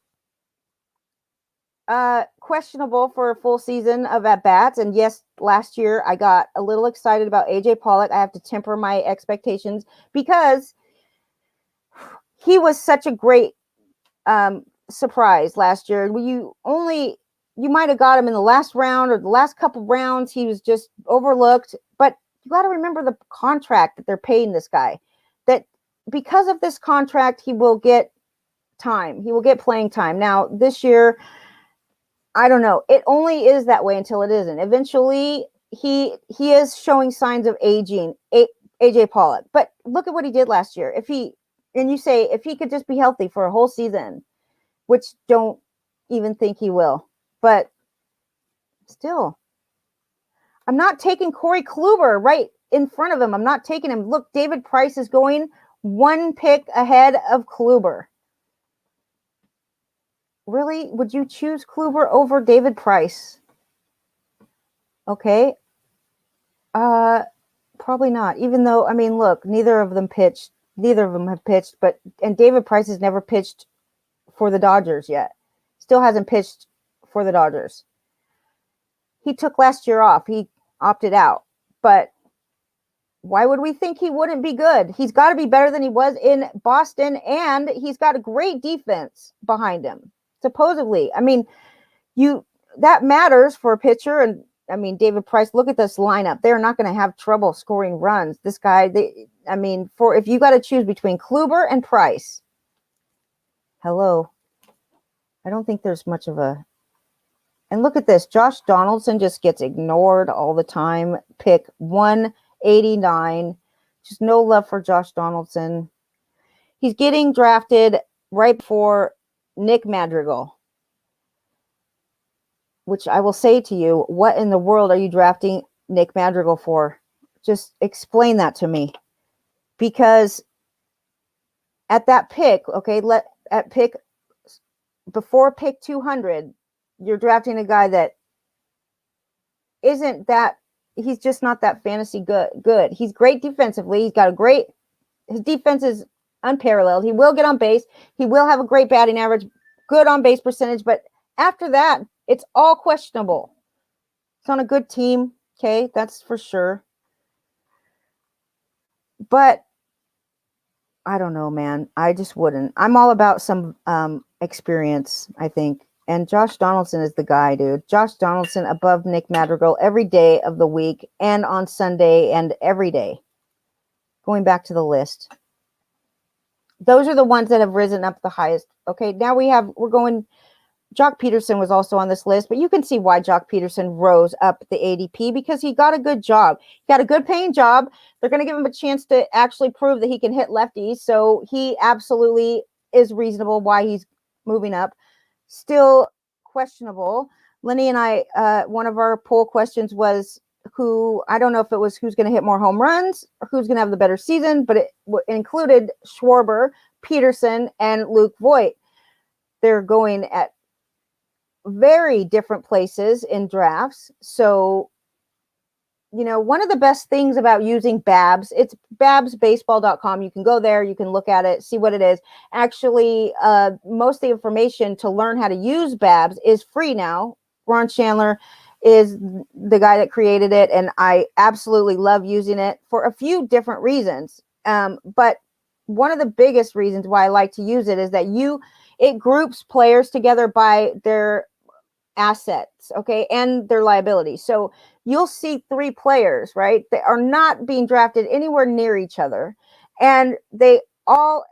questionable for a full season of at-bats. And yes, last year I got a little excited about AJ Pollock. I have to temper my expectations because he was such a great surprise last year. You might have got him in the last round or the last couple rounds. He was just overlooked. But you got to remember the contract that they're paying this guy. That because of this contract, he will get time. He will get playing time. Now, this year, I don't know. It only is that way until it isn't. Eventually, he is showing signs of aging, AJ Pollock. But look at what he did last year. If he could just be healthy for a whole season, which don't even think he will. But still, I'm not taking Corey Kluber right in front of him. I'm not taking him. Look, David Price is going one pick ahead of Kluber. Really? Would you choose Kluber over David Price? Okay. Probably not. Even though, I mean, look, neither of them have pitched, and David Price has never pitched for the Dodgers yet. Still hasn't pitched for the Dodgers. He took last year off. He opted out. But why would we think he wouldn't be good? He's got to be better than he was in Boston, and he's got a great defense behind him. Supposedly. I mean, that matters for a pitcher. And I mean, David Price, look at this lineup. They're not going to have trouble scoring runs. This guy, if you got to choose between Kluber and Price, hello. I don't think there's much of a, and look at this. Josh Donaldson just gets ignored all the time. Pick 189. Just no love for Josh Donaldson. He's getting drafted right before Nick Madrigal, which I will say to you, what in the world are you drafting Nick Madrigal for? Just explain that to me. Because at that pick, okay, before pick 200, you're drafting a guy that he's just not that fantasy good. He's great defensively. His defense is unparalleled. He will get on base. He will have a great batting average, good on base percentage. But after that, it's all questionable. It's on a good team. Okay, that's for sure. But I don't know, man. I just wouldn't. I'm all about some experience, I think. And Josh Donaldson is the guy, dude. Josh Donaldson above Nick Madrigal every day of the week and on Sunday and every day. Going back to the list. Those are the ones that have risen up the highest. Okay, now we're going, Jock Peterson was also on this list, but you can see why Jock Peterson rose up the ADP because he got a good job. He got a good paying job. They're going to give him a chance to actually prove that he can hit lefties. So he absolutely is reasonable why he's moving up. Still questionable. Lenny and I, one of our poll questions was I don't know if it was who's going to hit more home runs or who's going to have the better season, but it included Schwarber, Peterson, and Luke Voit. They're going at very different places in drafts. So, one of the best things about using Babs, it's babsbaseball.com. You can go there, you can look at it, see what it is. Actually, most of the information to learn how to use Babs is free now. Ron Chandler is the guy that created it, and I absolutely love using it for a few different reasons. But one of the biggest reasons why I like to use it is that it groups players together by their assets, okay, and their liabilities. So you'll see 3 players, right? They are not being drafted anywhere near each other, and they all,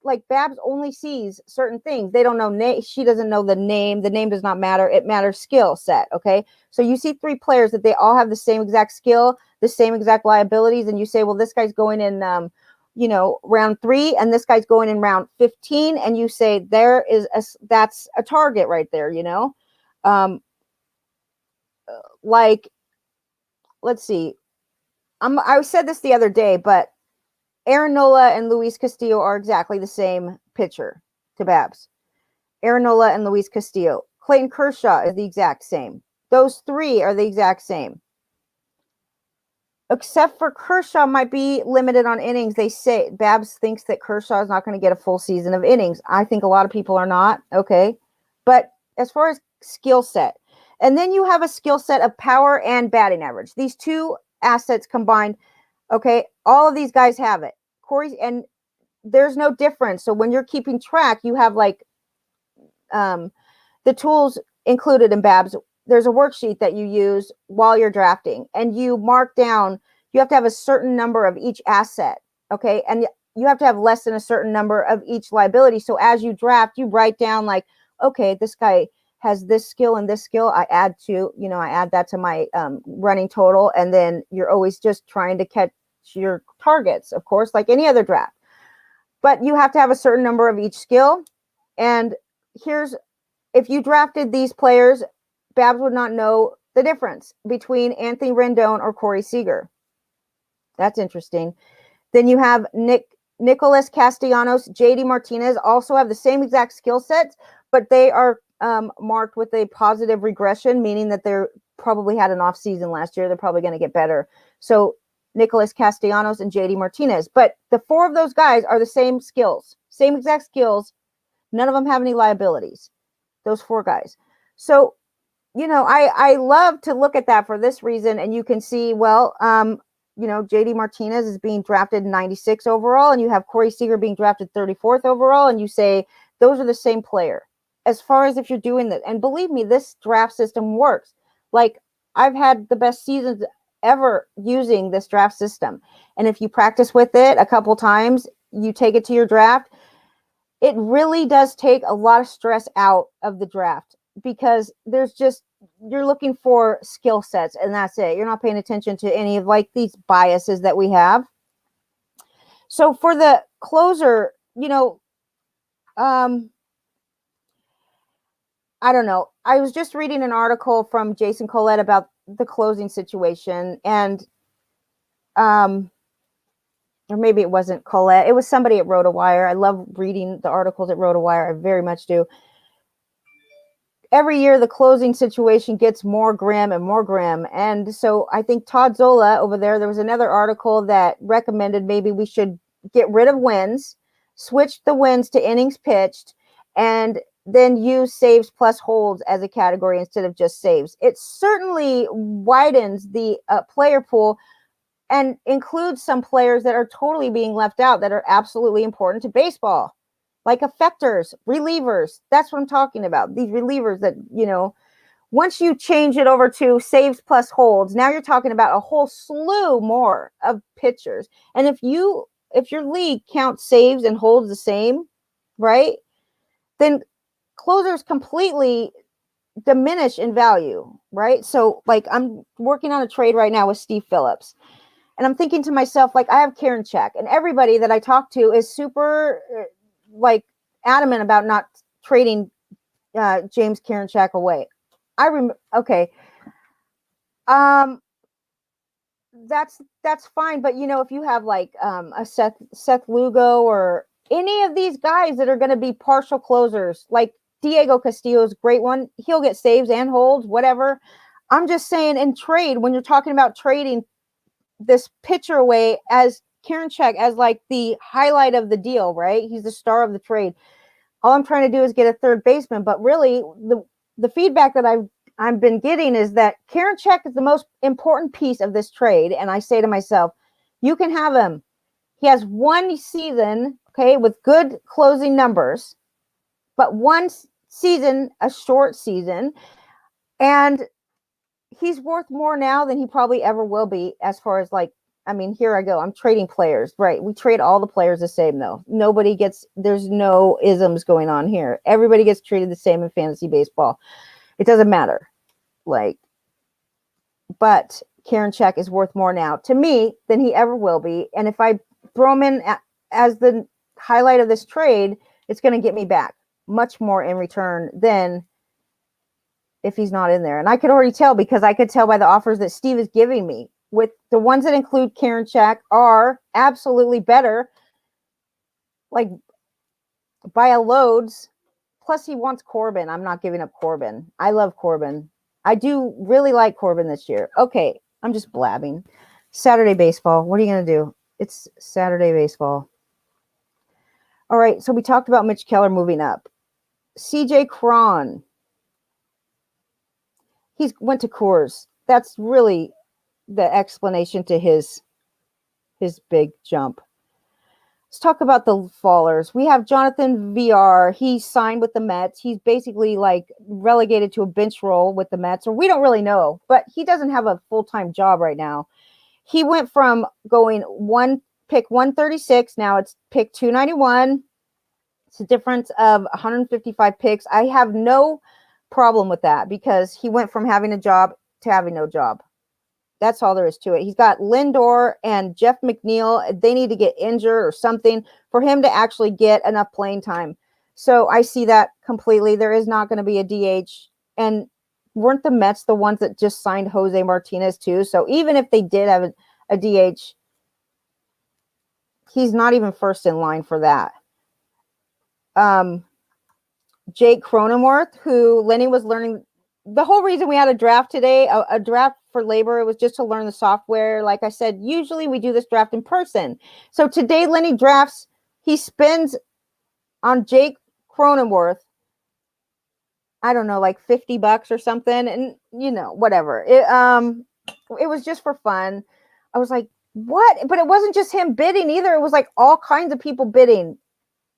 like Babs only sees certain things. They don't know she doesn't know the name. The name does not matter. It matters skill set, okay? So you see 3 players that they all have the same exact skill, the same exact liabilities, and you say, well, this guy's going in round 3, and this guy's going in round 15, and you say that's a target right there, like, let's see. I said this the other day, but Aaron Nola and Luis Castillo are exactly the same pitcher to Babs. Aaron Nola and Luis Castillo. Clayton Kershaw is the exact same. Those three are the exact same. Except for Kershaw might be limited on innings. They say Babs thinks that Kershaw is not going to get a full season of innings. I think a lot of people are not. Okay. But as far as skill set, and then you have a skill set of power and batting average. These two assets combined. Okay. All of these guys have it. Corey, and there's no difference. So when you're keeping track, you have like the tools included in Babs. There's a worksheet that you use while you're drafting, and you mark down, you have to have a certain number of each asset. Okay. And you have to have less than a certain number of each liability. So as you draft, you write down like, okay, this guy has this skill and this skill. I add that to my running total. And then you're always just trying to catch your targets, of course, like any other draft. But you have to have a certain number of each skill. And if you drafted these players, Babs would not know the difference between Anthony Rendon or Corey Seager. That's interesting. Then you have Nicholas Castellanos, JD Martinez also have the same exact skill sets, but they are marked with a positive regression, meaning that they're probably had an off season last year. They're probably going to get better. So Nicholas Castellanos and JD Martinez. But the four of those guys are the same skills, same exact skills. None of them have any liabilities. Those four guys. So, I love to look at that for this reason. And you can see, JD Martinez is being drafted 96 overall, and you have Corey Seager being drafted 34th overall. And you say, those are the same player as far as if you're doing that. And believe me, this draft system works. Like, I've had the best seasons ever using this draft system. And if you practice with it a couple times, you take it to your draft, it really does take a lot of stress out of the draft, because you're looking for skill sets and that's it. You're not paying attention to any of like these biases that we have. So for the closer, I don't know. I was just reading an article from Jason Collette about the closing situation, and or maybe it wasn't Collette. It was somebody at RotoWire. I love reading the articles at RotoWire. I very much do. Every year, the closing situation gets more grim and more grim. And so I think Todd Zola over there was another article that recommended maybe we should get rid of wins, switch the wins to innings pitched, and then use saves plus holds as a category instead of just saves. It certainly widens the player pool and includes some players that are totally being left out that are absolutely important to baseball, like effectors, relievers. That's what I'm talking about. These relievers that, once you change it over to saves plus holds, now you're talking about a whole slew more of pitchers. And if your league counts saves and holds the same, right, then closers completely diminish in value, right? So like I'm working on a trade right now with Steve Phillips. And I'm thinking to myself, like, I have Karinchak, and everybody that I talk to is super adamant about not trading James Karinchak away. Okay. That's fine. But if you have like a Seth Lugo or any of these guys that are going to be partial closers, like Diego Castillo's a great one. He'll get saves and holds, whatever. I'm just saying in trade, when you're talking about trading this pitcher away as Karinchak as like the highlight of the deal, right? He's the star of the trade. All I'm trying to do is get a third baseman, but really the feedback that I've been getting is that Karinchak is the most important piece of this trade. And I say to myself, you can have him. He has one season, okay, with good closing numbers, but one season, a short season, and he's worth more now than he probably ever will be as far as here I go. I'm trading players, right? We trade all the players the same though. There's no isms going on here. Everybody gets treated the same in fantasy baseball. It doesn't matter. But Karinchak is worth more now to me than he ever will be. And if I throw him in as the highlight of this trade, it's going to get me back much more in return than if he's not in there. And I could already tell, because I could tell by the offers that Steve is giving me, with the ones that include Karinchak are absolutely better, like by a loads. Plus he wants Corbin. I'm not giving up Corbin. I love Corbin. I do really like Corbin this year. Okay, I'm just blabbing. Saturday baseball. What are you going to do? It's Saturday baseball. All right, so we talked about Mitch Keller moving up. CJ Cron. He went to Coors. That's really the explanation to his big jump. Let's talk about the fallers. We have Jonathan VR. He signed with the Mets. He's basically like relegated to a bench role with the Mets, or we don't really know, but he doesn't have a full-time job right now. He went from going pick 136. Now it's pick 291. It's a difference of 155 picks. I have no problem with that because he went from having a job to having no job. That's all there is to it. He's got Lindor and Jeff McNeil. They need to get injured or something for him to actually get enough playing time. So I see that completely. There is not going to be a DH. And weren't the Mets the ones that just signed Jose Martinez too? So even if they did have a DH, he's not even first in line for that. Jake Cronenworth, who Lenny was learning. The whole reason we had a draft today, a draft for labor, it was just to learn the software. Like I said, usually we do this draft in person. So today Lenny drafts, he spends on Jake Cronenworth, I don't know, like $50 or something. And, you know, whatever. It was just for fun. I was like, what? But it wasn't just him bidding either. It was like all kinds of people bidding.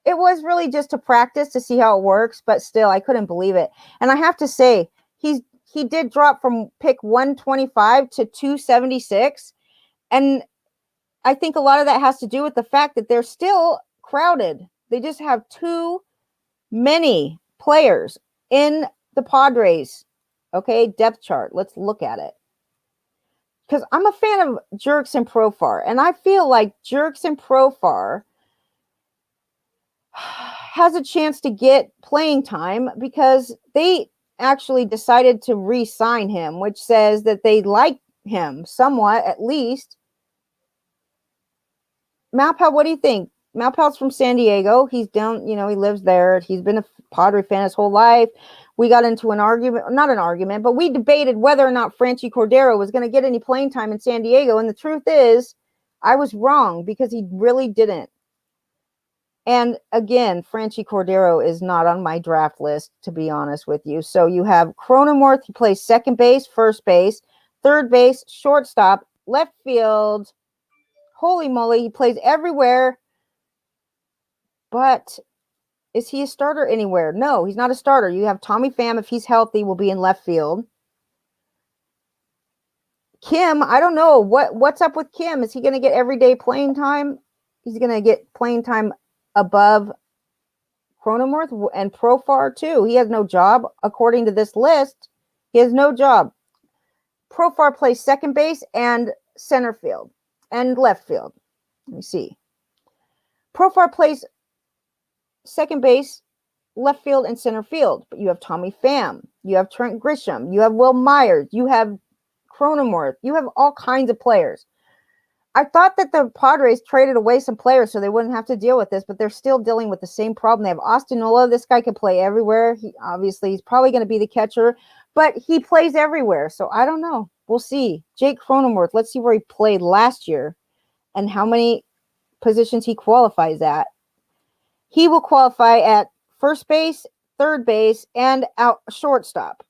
It was really just to practice to see how it works, but still, I couldn't believe it. And I have to say, he did drop from pick 125 to 276. And I think a lot of that has to do with the fact that they're still crowded. They just have too many players in the Padres. Okay, depth chart. Let's look at it. Because I'm a fan of Jurickson Profar, and I feel like Jurickson Profar has a chance to get playing time because they actually decided to re-sign him, which says that they like him somewhat, at least. Malpal, what do you think? Malpal's from San Diego. He's down, he lives there. He's been a Padre fan his whole life. We got into an argument, not an argument, but we debated whether or not Franchi Cordero was going to get any playing time in San Diego. And the truth is, I was wrong because he really didn't. And again, Franchi Cordero is not on my draft list, to be honest with you. So you have Cronenworth, he plays second base, first base, third base, shortstop, left field. Holy moly, he plays everywhere. But is he a starter anywhere? No, he's not a starter. You have Tommy Pham, if he's healthy, will be in left field. Kim, I don't know. What's up with Kim? Is he going to get everyday playing time? He's going to get playing time above Cronenworth and Profar too. He has no job. According to this list, he has no job. Profar plays second base and center field and left field. Let me see. Profar plays second base, left field, and center field. But you have Tommy Pham. You have Trent Grisham. You have Will Myers. You have Cronenworth. You have all kinds of players. I thought that the Padres traded away some players so they wouldn't have to deal with this, but they're still dealing with the same problem. They have Austin Nola. This guy can play everywhere. He's probably going to be the catcher, but he plays everywhere. So I don't know. We'll see. Jake Cronenworth, let's see where he played last year and how many positions he qualifies at. He will qualify at first base, third base, and out shortstop.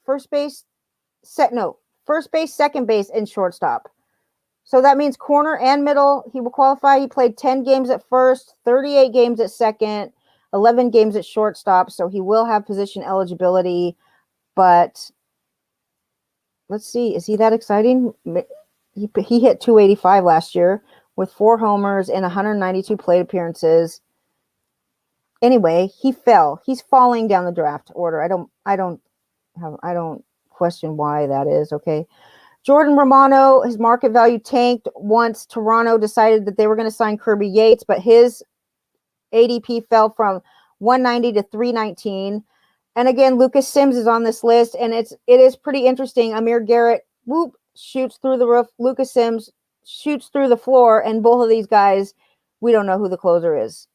First base, second base, and shortstop. So that means corner and middle, he will qualify. He played 10 games at first, 38 games at second, 11 games at shortstop. So he will have position eligibility. But let's see. Is he that exciting? He hit 285 last year with 4 homers and 192 plate appearances. Anyway, he fell. He's falling down the draft order. I don't question why that is. Okay. Jordan Romano, his market value tanked once Toronto decided that they were going to sign Kirby Yates, but his ADP fell from 190 to 319. And again, Lucas Sims is on this list, and it is pretty interesting. Amir Garrett, shoots through the roof. Lucas Sims shoots through the floor, and both of these guys, we don't know who the closer is.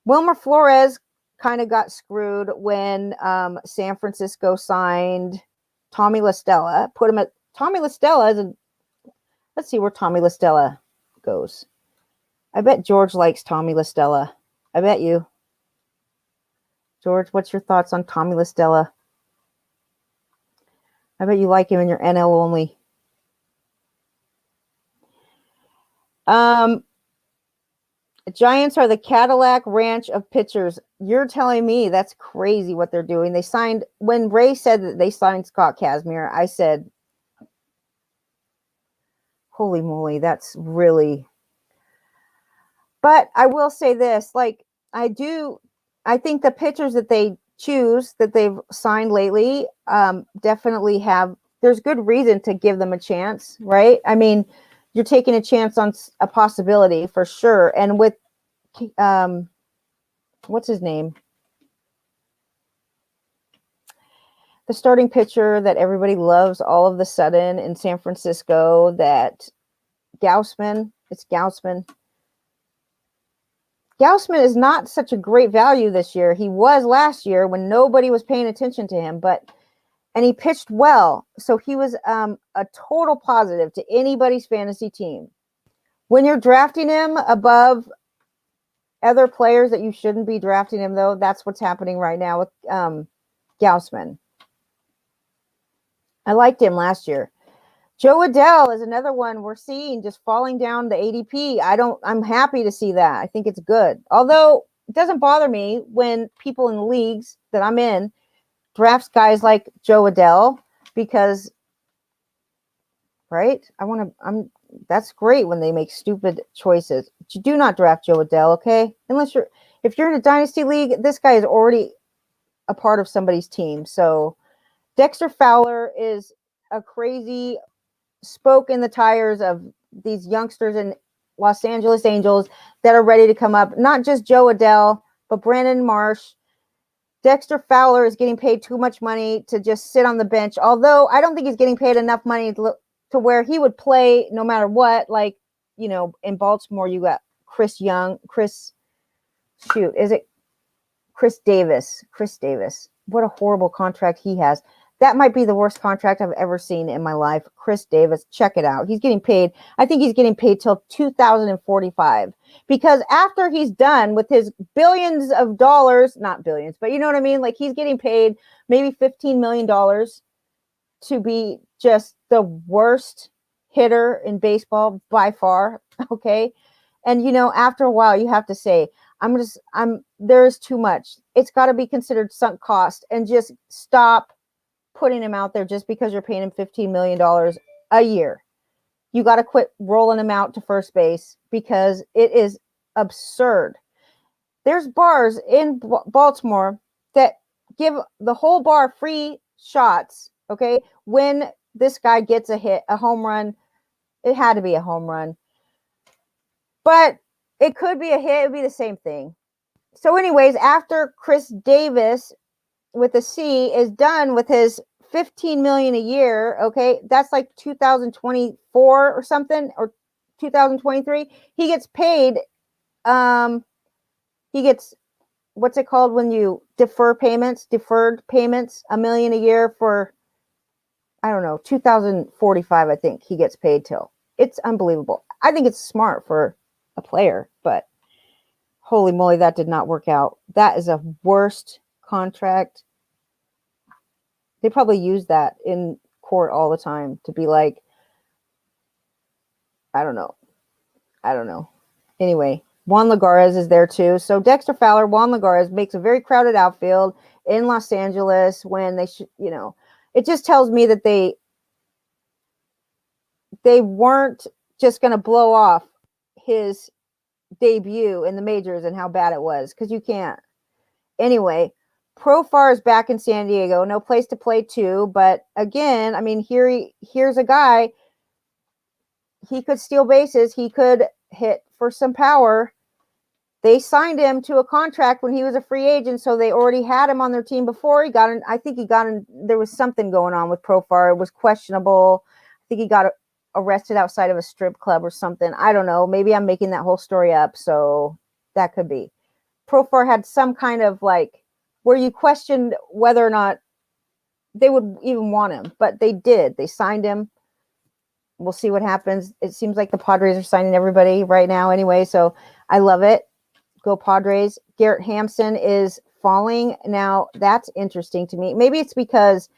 Wilmer Flores kind of got screwed when San Francisco signed Tommy La Stella. Tommy La Stella is let's see where Tommy La Stella goes. I bet George likes Tommy La Stella. I bet you. George, what's your thoughts on Tommy La Stella? I bet you like him in your NL only. Giants are the Cadillac Ranch of pitchers. You're telling me that's crazy what they're doing. They signed, when Ray said that they signed Scott Kazmir, I said, holy moly, that's really. But I will say this, like, I think the pitchers that they choose, that they've signed lately, definitely have, there's good reason to give them a chance, right? I mean, you're taking a chance on a possibility for sure. And with, what's his name? The starting pitcher that everybody loves all of a sudden in San Francisco, that Gausman, it's Gausman. Gausman is not such a great value this year. He was last year when nobody was paying attention to him, and he pitched well. So he was a total positive to anybody's fantasy team. When you're drafting him above other players that you shouldn't be drafting him, though, that's what's happening right now with Gausman. I liked him last year. Joe Adell is another one we're seeing just falling down the ADP. I'm happy to see that. I think it's good. Although it doesn't bother me when people in the leagues that I'm in drafts guys like Joe Adell, because, right? That's great when they make stupid choices. But you do not draft Joe Adell, okay? If you're in a dynasty league, this guy is already a part of somebody's team. So Dexter Fowler is a crazy spoke in the tires of these youngsters in Los Angeles Angels that are ready to come up. Not just Joe Adell, but Brandon Marsh. Dexter Fowler is getting paid too much money to just sit on the bench. Although I don't think he's getting paid enough money to where he would play no matter what. Like, in Baltimore, you got Chris Davis. What a horrible contract he has. That might be the worst contract I've ever seen in my life. Chris Davis, check it out. He's getting paid. I think he's getting paid till 2045, because after he's done with his billions of dollars, not billions, but you know what I mean? Like, he's getting paid maybe $15 million to be just the worst hitter in baseball by far. Okay. And, after a while you have to say, there's too much. It's got to be considered sunk cost, and just stop putting him out there just because you're paying him $15 million a year. You got to quit rolling him out to first base, because it is absurd. There's bars in Baltimore that give the whole bar free shots, okay? When this guy gets a hit, a home run, it had to be a home run. But it could be a hit, it would be the same thing. So anyways, after Chris Davis with a C is done with his $15 million a year, okay, that's like 2024 or something, or 2023. He gets paid. He gets, what's it called when you deferred payments, $1 million a year for, I don't know, 2045. I think he gets paid till. It's unbelievable. I think it's smart for a player, but holy moly, that did not work out. That is a worst contract. They probably use that in court all the time to be like, I don't know. Anyway, Juan Lagares is there too. So Dexter Fowler, Juan Lagares makes a very crowded outfield in Los Angeles when they should, it just tells me that they weren't just going to blow off his debut in the majors and how bad it was, because you can't. Anyway, Profar is back in San Diego. No place to play too. But again, I mean, here's a guy. He could steal bases. He could hit for some power. They signed him to a contract when he was a free agent, so they already had him on their team before he got in. I think he got in. There was something going on with Profar. It was questionable. I think he got arrested outside of a strip club or something. I don't know. Maybe I'm making that whole story up. So that could be. Profar had some kind of like where you questioned whether or not they would even want him, but they did. They signed him. We'll see what happens. It seems like the Padres are signing everybody right now anyway, so I love it. Go Padres. Garrett Hampson is falling. Now, that's interesting to me. Maybe it's because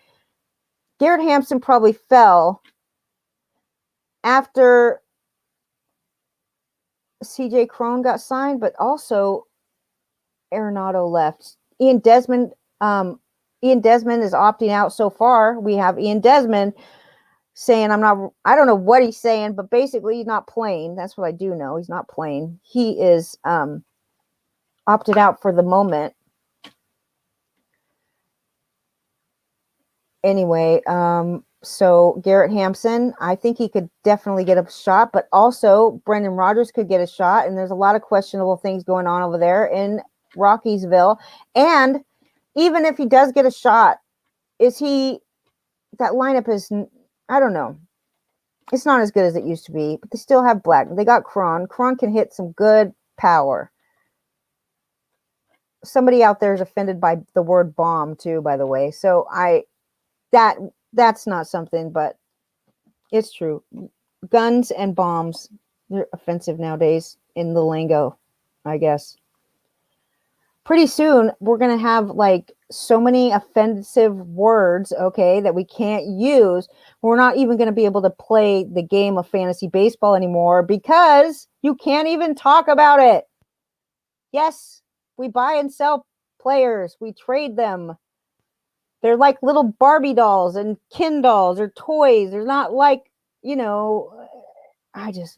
Garrett Hampson probably fell after CJ Cron got signed, but also Arenado left. Ian Desmond is opting out so far. We have Ian Desmond saying I don't know what he's saying, but basically he's not playing. That's what I do know. He's not playing. He is opted out for the moment. Anyway, so Garrett Hampson, I think he could definitely get a shot, but also Brendan Rodgers could get a shot, and there's a lot of questionable things going on over there in Rockiesville. And even if he does get a shot, that lineup is, I don't know. It's not as good as it used to be, but they still have Black. They got Cron. Cron can hit some good power. Somebody out there is offended by the word bomb too, by the way. So that's not something, but it's true. Guns and bombs, they're offensive nowadays in the lingo, I guess. Pretty soon, we're going to have like so many offensive words, okay, that we can't use. We're not even going to be able to play the game of fantasy baseball anymore because you can't even talk about it. Yes, we buy and sell players. We trade them. They're like little Barbie dolls and Ken dolls or toys. They're not like,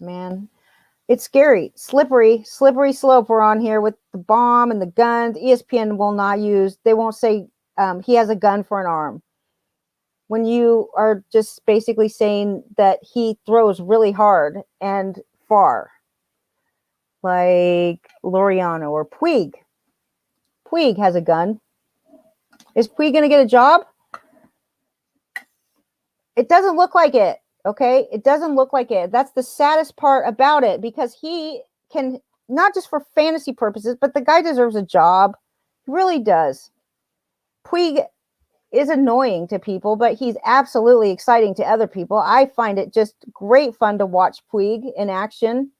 man, it's scary. Slippery slope we're on here with the bomb and the guns. ESPN will not use, they won't say he has a gun for an arm. When you are just basically saying that he throws really hard and far. Like Laureano or Puig. Puig has a gun. Is Puig going to get a job? It doesn't look like it, okay? It doesn't look like it. That's the saddest part about it because he can, not just for fantasy purposes, but the guy deserves a job. He really does. Puig is annoying to people, but he's absolutely exciting to other people. I find it just great fun to watch Puig in action,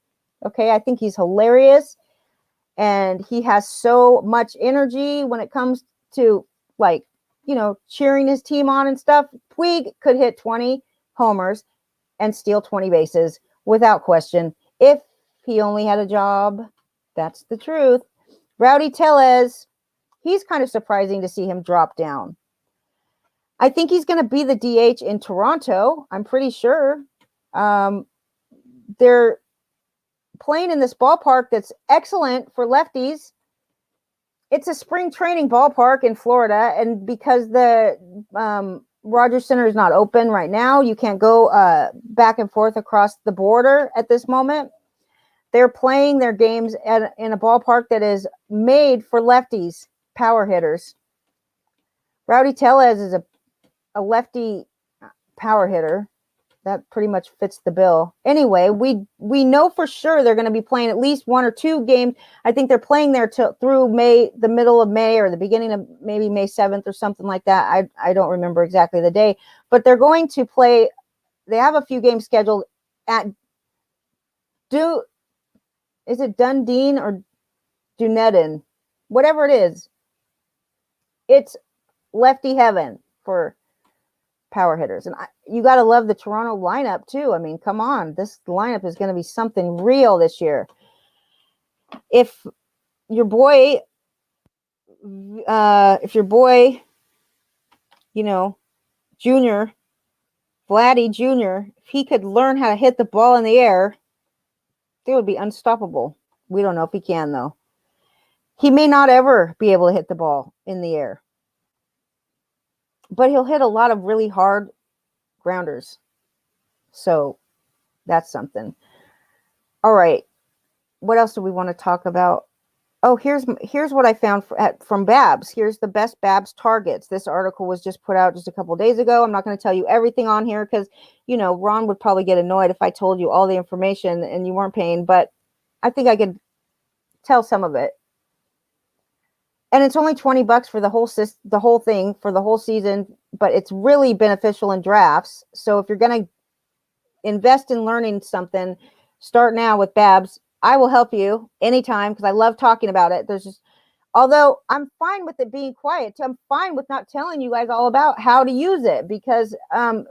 okay? I think he's hilarious, and he has so much energy when it comes to cheering his team on and stuff. Puig could hit 20 homers and steal 20 bases without question if he only had a job. That's the truth. Rowdy Tellez, he's kind of surprising to see him drop down. I think he's going to be the DH in Toronto. I'm pretty sure. They're playing in this ballpark that's excellent for lefties. It's a spring training ballpark in Florida, and because the Rogers Center is not open right now, you can't go back and forth across the border at this moment. They're playing their games in a ballpark that is made for lefties, power hitters. Rowdy Tellez is a lefty power hitter. That pretty much fits the bill. Anyway, we know for sure they're going to be playing at least one or two games. I think they're playing there through May, the middle of May or the beginning of maybe May 7th or something like that. I don't remember exactly the day, but they're going to play. They have a few games scheduled at is it Dundee or Dunedin? Whatever it is, it's lefty heaven for power hitters. And you got to love the Toronto lineup too. I mean, come on, this lineup is going to be something real this year. If your boy, Junior, Vladdy Jr., if he could learn how to hit the ball in the air, they would be unstoppable. We don't know if he can, though. He may not ever be able to hit the ball in the air, but he'll hit a lot of really hard grounders. So that's something. All right. What else do we want to talk about? Oh, here's what I found from Babs. Here's the best Babs targets. This article was just put out just a couple of days ago. I'm not going to tell you everything on here because, Ron would probably get annoyed if I told you all the information and you weren't paying, but I think I could tell some of it. And it's only $20 for the whole thing for the whole season, but it's really beneficial in drafts. So if you're going to invest in learning something, start now with Babs. I will help you anytime because I love talking about it. Although I'm fine with it being quiet, I'm fine with not telling you guys all about how to use it because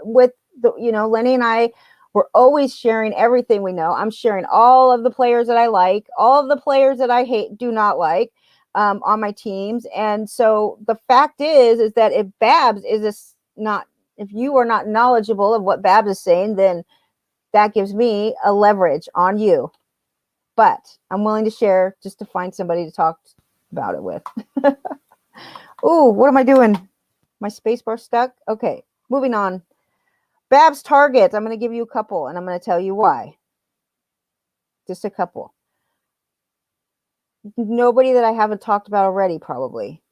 with Lenny and I, we're always sharing everything we know. I'm sharing all of the players that I like, all of the players that I do not like on my teams. And so the fact is that if Babs if you are not knowledgeable of what Babs is saying, then that gives me a leverage on you. But I'm willing to share just to find somebody to talk about it with. Ooh, what am I doing? My space bar stuck? Okay, moving on. Babs targets. I'm going to give you a couple, and I'm going to tell you why. Just a couple. Nobody that I haven't talked about already, probably.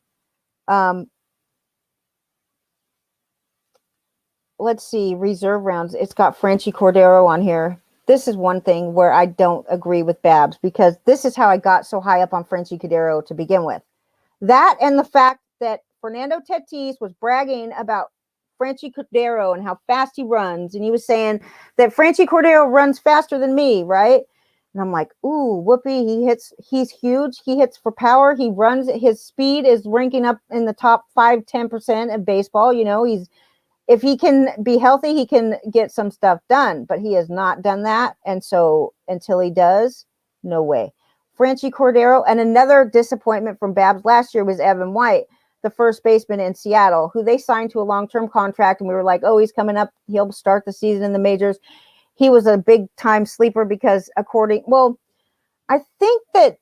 Let's see, reserve rounds. It's got Franchy Cordero on here. This is one thing where I don't agree with Babs because this is how I got so high up on Franchy Cordero to begin with. That and the fact that Fernando Tatis was bragging about Franchy Cordero and how fast he runs. And he was saying that Franchy Cordero runs faster than me, right? And I'm like, ooh, whoopee, he's huge. He hits for power. He runs, his speed is ranking up in the top 5-10% of baseball. If he can be healthy, he can get some stuff done, but he has not done that. And so until he does, no way. Franchy Cordero, and another disappointment from Babs last year was Evan White, the first baseman in Seattle, who they signed to a long-term contract. And we were like, oh, he's coming up. He'll start the season in the majors. He was a big-time sleeper because I think that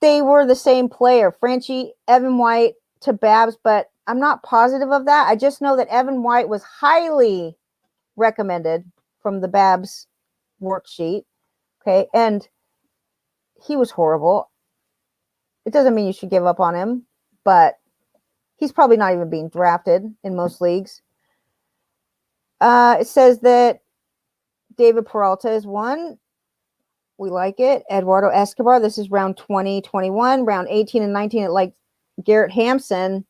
they were the same player, Franchy, Evan White to Babs, but I'm not positive of that. I just know that Evan White was highly recommended from the Babs worksheet. Okay. And he was horrible. It doesn't mean you should give up on him, but he's probably not even being drafted in most leagues. It says that David Peralta is one. We like it. Eduardo Escobar. This is round 20, 21. Round 18 and 19, it liked Garrett Hampson.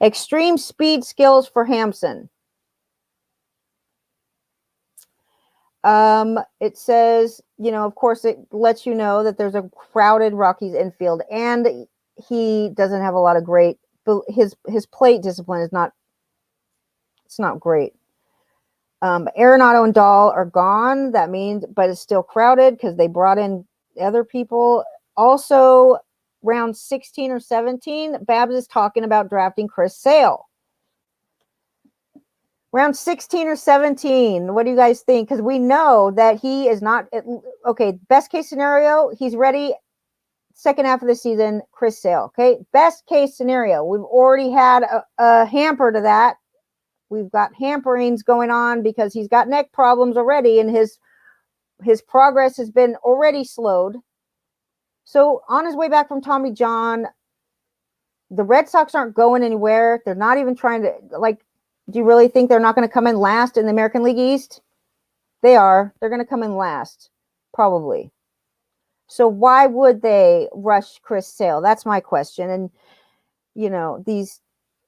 Extreme speed skills for Hampson. It says, of course, it lets you know that there's a crowded Rockies infield, and he doesn't have a lot of great. His plate discipline is not. It's not great. Arenado and Dahl are gone. That means, but it's still crowded because they brought in other people. Also, round 16 or 17, Babs is talking about drafting Chris Sale. Round 16 or 17, what do you guys think? Because we know that he is not okay. Best case scenario, he's ready. Second half of the season, Chris Sale. Okay, best case scenario, we've already had a hamper to that. We've got hamperings going on because he's got neck problems already, and his progress has been already slowed. So on his way back from Tommy John, the Red Sox aren't going anywhere. They're not even trying to, do you really think they're not going to come in last in the American League East? They are. They're going to come in last, probably. So why would they rush Chris Sale? That's my question. And,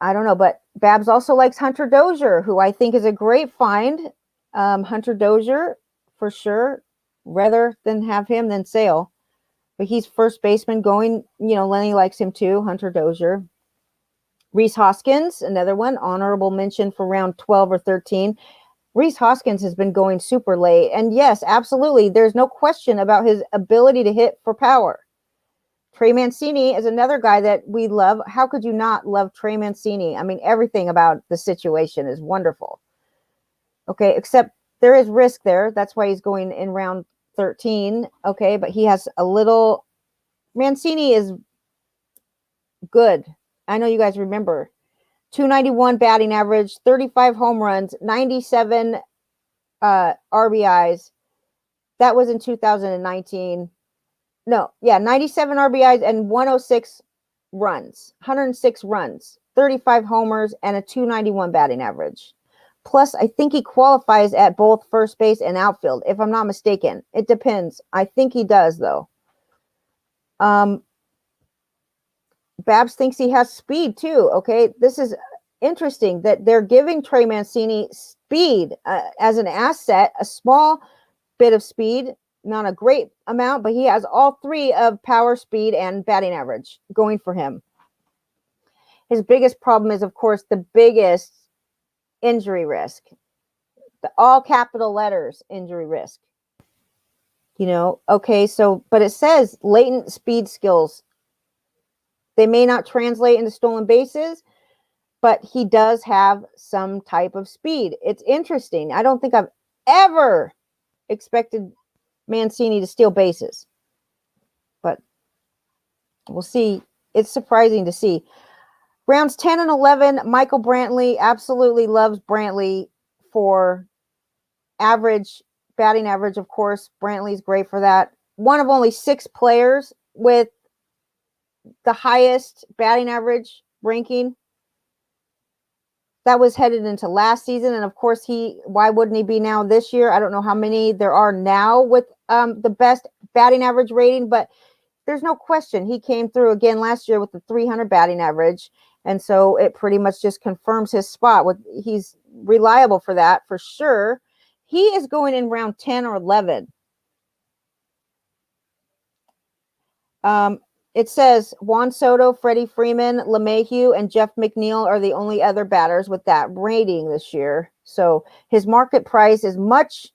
I don't know, but Babs also likes Hunter Dozier, who I think is a great find. Hunter Dozier, for sure, rather than have him than Sale. But he's first baseman going, Lenny likes him too, Hunter Dozier. Rhys Hoskins, another one, honorable mention for round 12 or 13. Rhys Hoskins has been going super late. And yes, absolutely, there's no question about his ability to hit for power. Trey Mancini is another guy that we love. How could you not love Trey Mancini? I mean, everything about the situation is wonderful. Okay, except there is risk there. That's why he's going in round 13. Okay, but he has a little. Mancini is good. I know you guys remember. 291 batting average, 35 home runs, 97 RBIs. That was in 2019. No, yeah, 97 RBIs and 106 runs, 106 runs, 35 homers, and a 291 batting average. Plus, I think he qualifies at both first base and outfield, if I'm not mistaken. It depends. I think he does, though. Babs thinks he has speed too. Okay, this is interesting that they're giving Trey Mancini speed as an asset, a small bit of speed, not a great amount, but he has all three of power, speed, and batting average going for him. His biggest problem is, of course, the biggest injury risk. The all capital letters injury risk. Okay, so, but it says latent speed skills. They may not translate into stolen bases, but he does have some type of speed. It's interesting. I don't think I've ever expected Mancini to steal bases, but we'll see. It's surprising to see. Rounds 10 and 11, Michael Brantley, absolutely loves Brantley for average, batting average, of course. Brantley's great for that. One of only 6 players with the highest batting average ranking. That was headed into last season. And of course, why wouldn't he be now this year? I don't know how many there are now with the best batting average rating, but there's no question he came through again last year with the 300 batting average. And so it pretty much just confirms his spot. He's reliable for that, for sure. He is going in round 10 or 11. It says Juan Soto, Freddie Freeman, LeMahieu, and Jeff McNeil are the only other batters with that rating this year. So his market price is much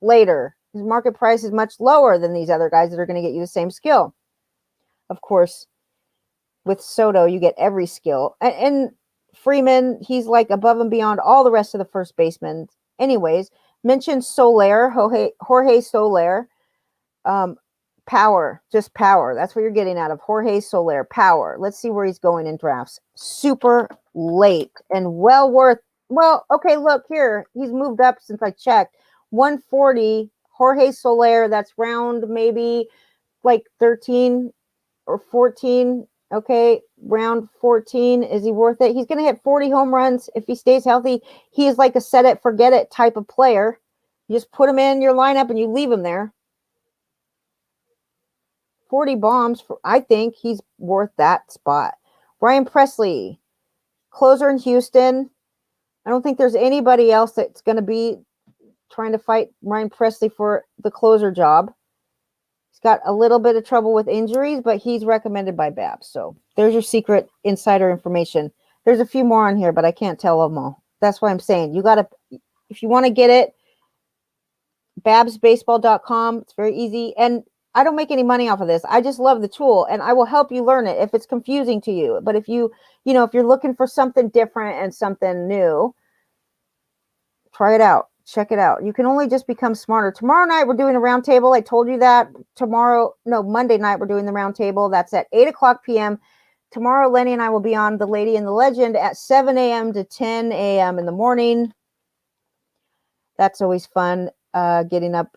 later. His market price is much lower than these other guys that are going to get you the same skill. Of course, with Soto, you get every skill. And Freeman, he's like above and beyond all the rest of the first basemen. Anyways, mentioned Soler, Jorge Soler. Power, just power. That's what you're getting out of Jorge Soler. Power. Let's see where he's going in drafts. Super late and well worth. Well, okay, look here. He's moved up since I checked. 140, Jorge Soler. That's round maybe like 13 or 14. Okay, round 14. Is he worth it? He's going to hit 40 home runs if he stays healthy. He is like a set it, forget it type of player. You just put him in your lineup and you leave him there. 40 bombs. I think he's worth that spot. Ryan Presley, closer in Houston. I don't think there's anybody else that's going to be trying to fight Ryan Presley for the closer job. He's got a little bit of trouble with injuries, but he's recommended by Babs. So there's your secret insider information. There's a few more on here, but I can't tell them all. That's why I'm saying you got to, if you want to get it, babsbaseball.com. It's very easy. And I don't make any money off of this. I just love the tool and I will help you learn it if it's confusing to you. But if if you're looking for something different and something new, try it out. Check it out. You can only just become smarter. Tomorrow night, we're doing a round table. I told you that. Monday night, we're doing the round table. That's at 8:00 p.m. Tomorrow, Lenny and I will be on The Lady and the Legend at 7 a.m. to 10 a.m. in the morning. That's always fun, getting up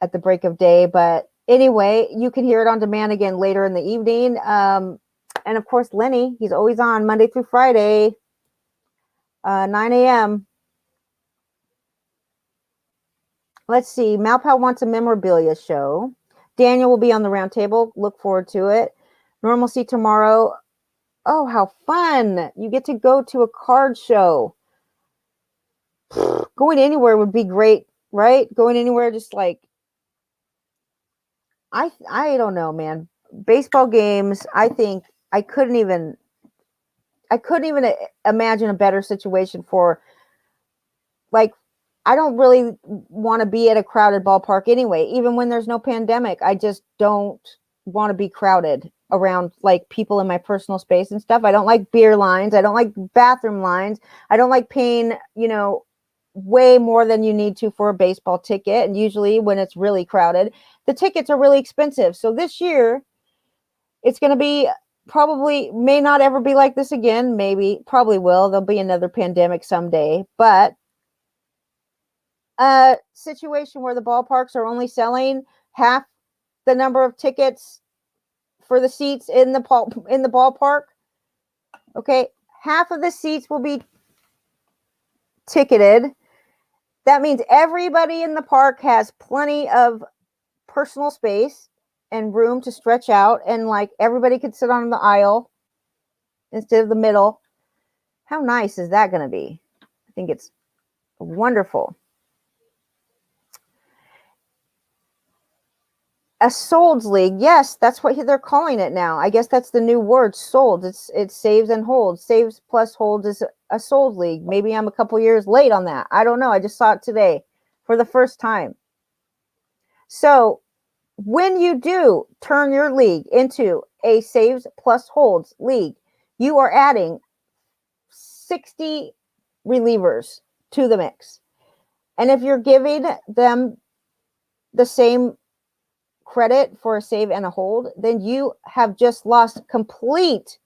at the break of day. But anyway, you can hear it on demand again later in the evening. And of course, Lenny, he's always on Monday through Friday, 9 a.m. Let's see. Malpal wants a memorabilia show. Daniel will be on the round table. Look forward to it. Normalcy tomorrow. Oh, how fun. You get to go to a card show. Going anywhere would be great, right? Going anywhere, just like, I don't know, man. Baseball games, I think I couldn't even imagine a better situation for, like, I don't really want to be at a crowded ballpark anyway. Even when there's no pandemic, I just don't want to be crowded around like people in my personal space and stuff. I don't like beer lines. I don't like bathroom lines. I don't like paying, way more than you need to for a baseball ticket. And usually when it's really crowded, the tickets are really expensive. So this year it's going to be may not ever be like this again. Probably will. There'll be another pandemic someday, but a situation where the ballparks are only selling half the number of tickets for the seats in the ballpark. Okay, half of the seats will be ticketed. That means everybody in the park has plenty of personal space. and room to stretch out, and like everybody could sit on the aisle instead of the middle. How nice is that going to be? I think it's wonderful. A solds league. Yes, that's what they're calling it now. I guess that's the new word, sold. It's saves and holds. Saves plus holds is a sold league. Maybe I'm a couple years late on that. I don't know. I just saw it today for the first time. So when you do turn your league into a saves plus holds league, you are adding 60 relievers to the mix. And if you're giving them the same credit for a save and a hold, then you have just lost complete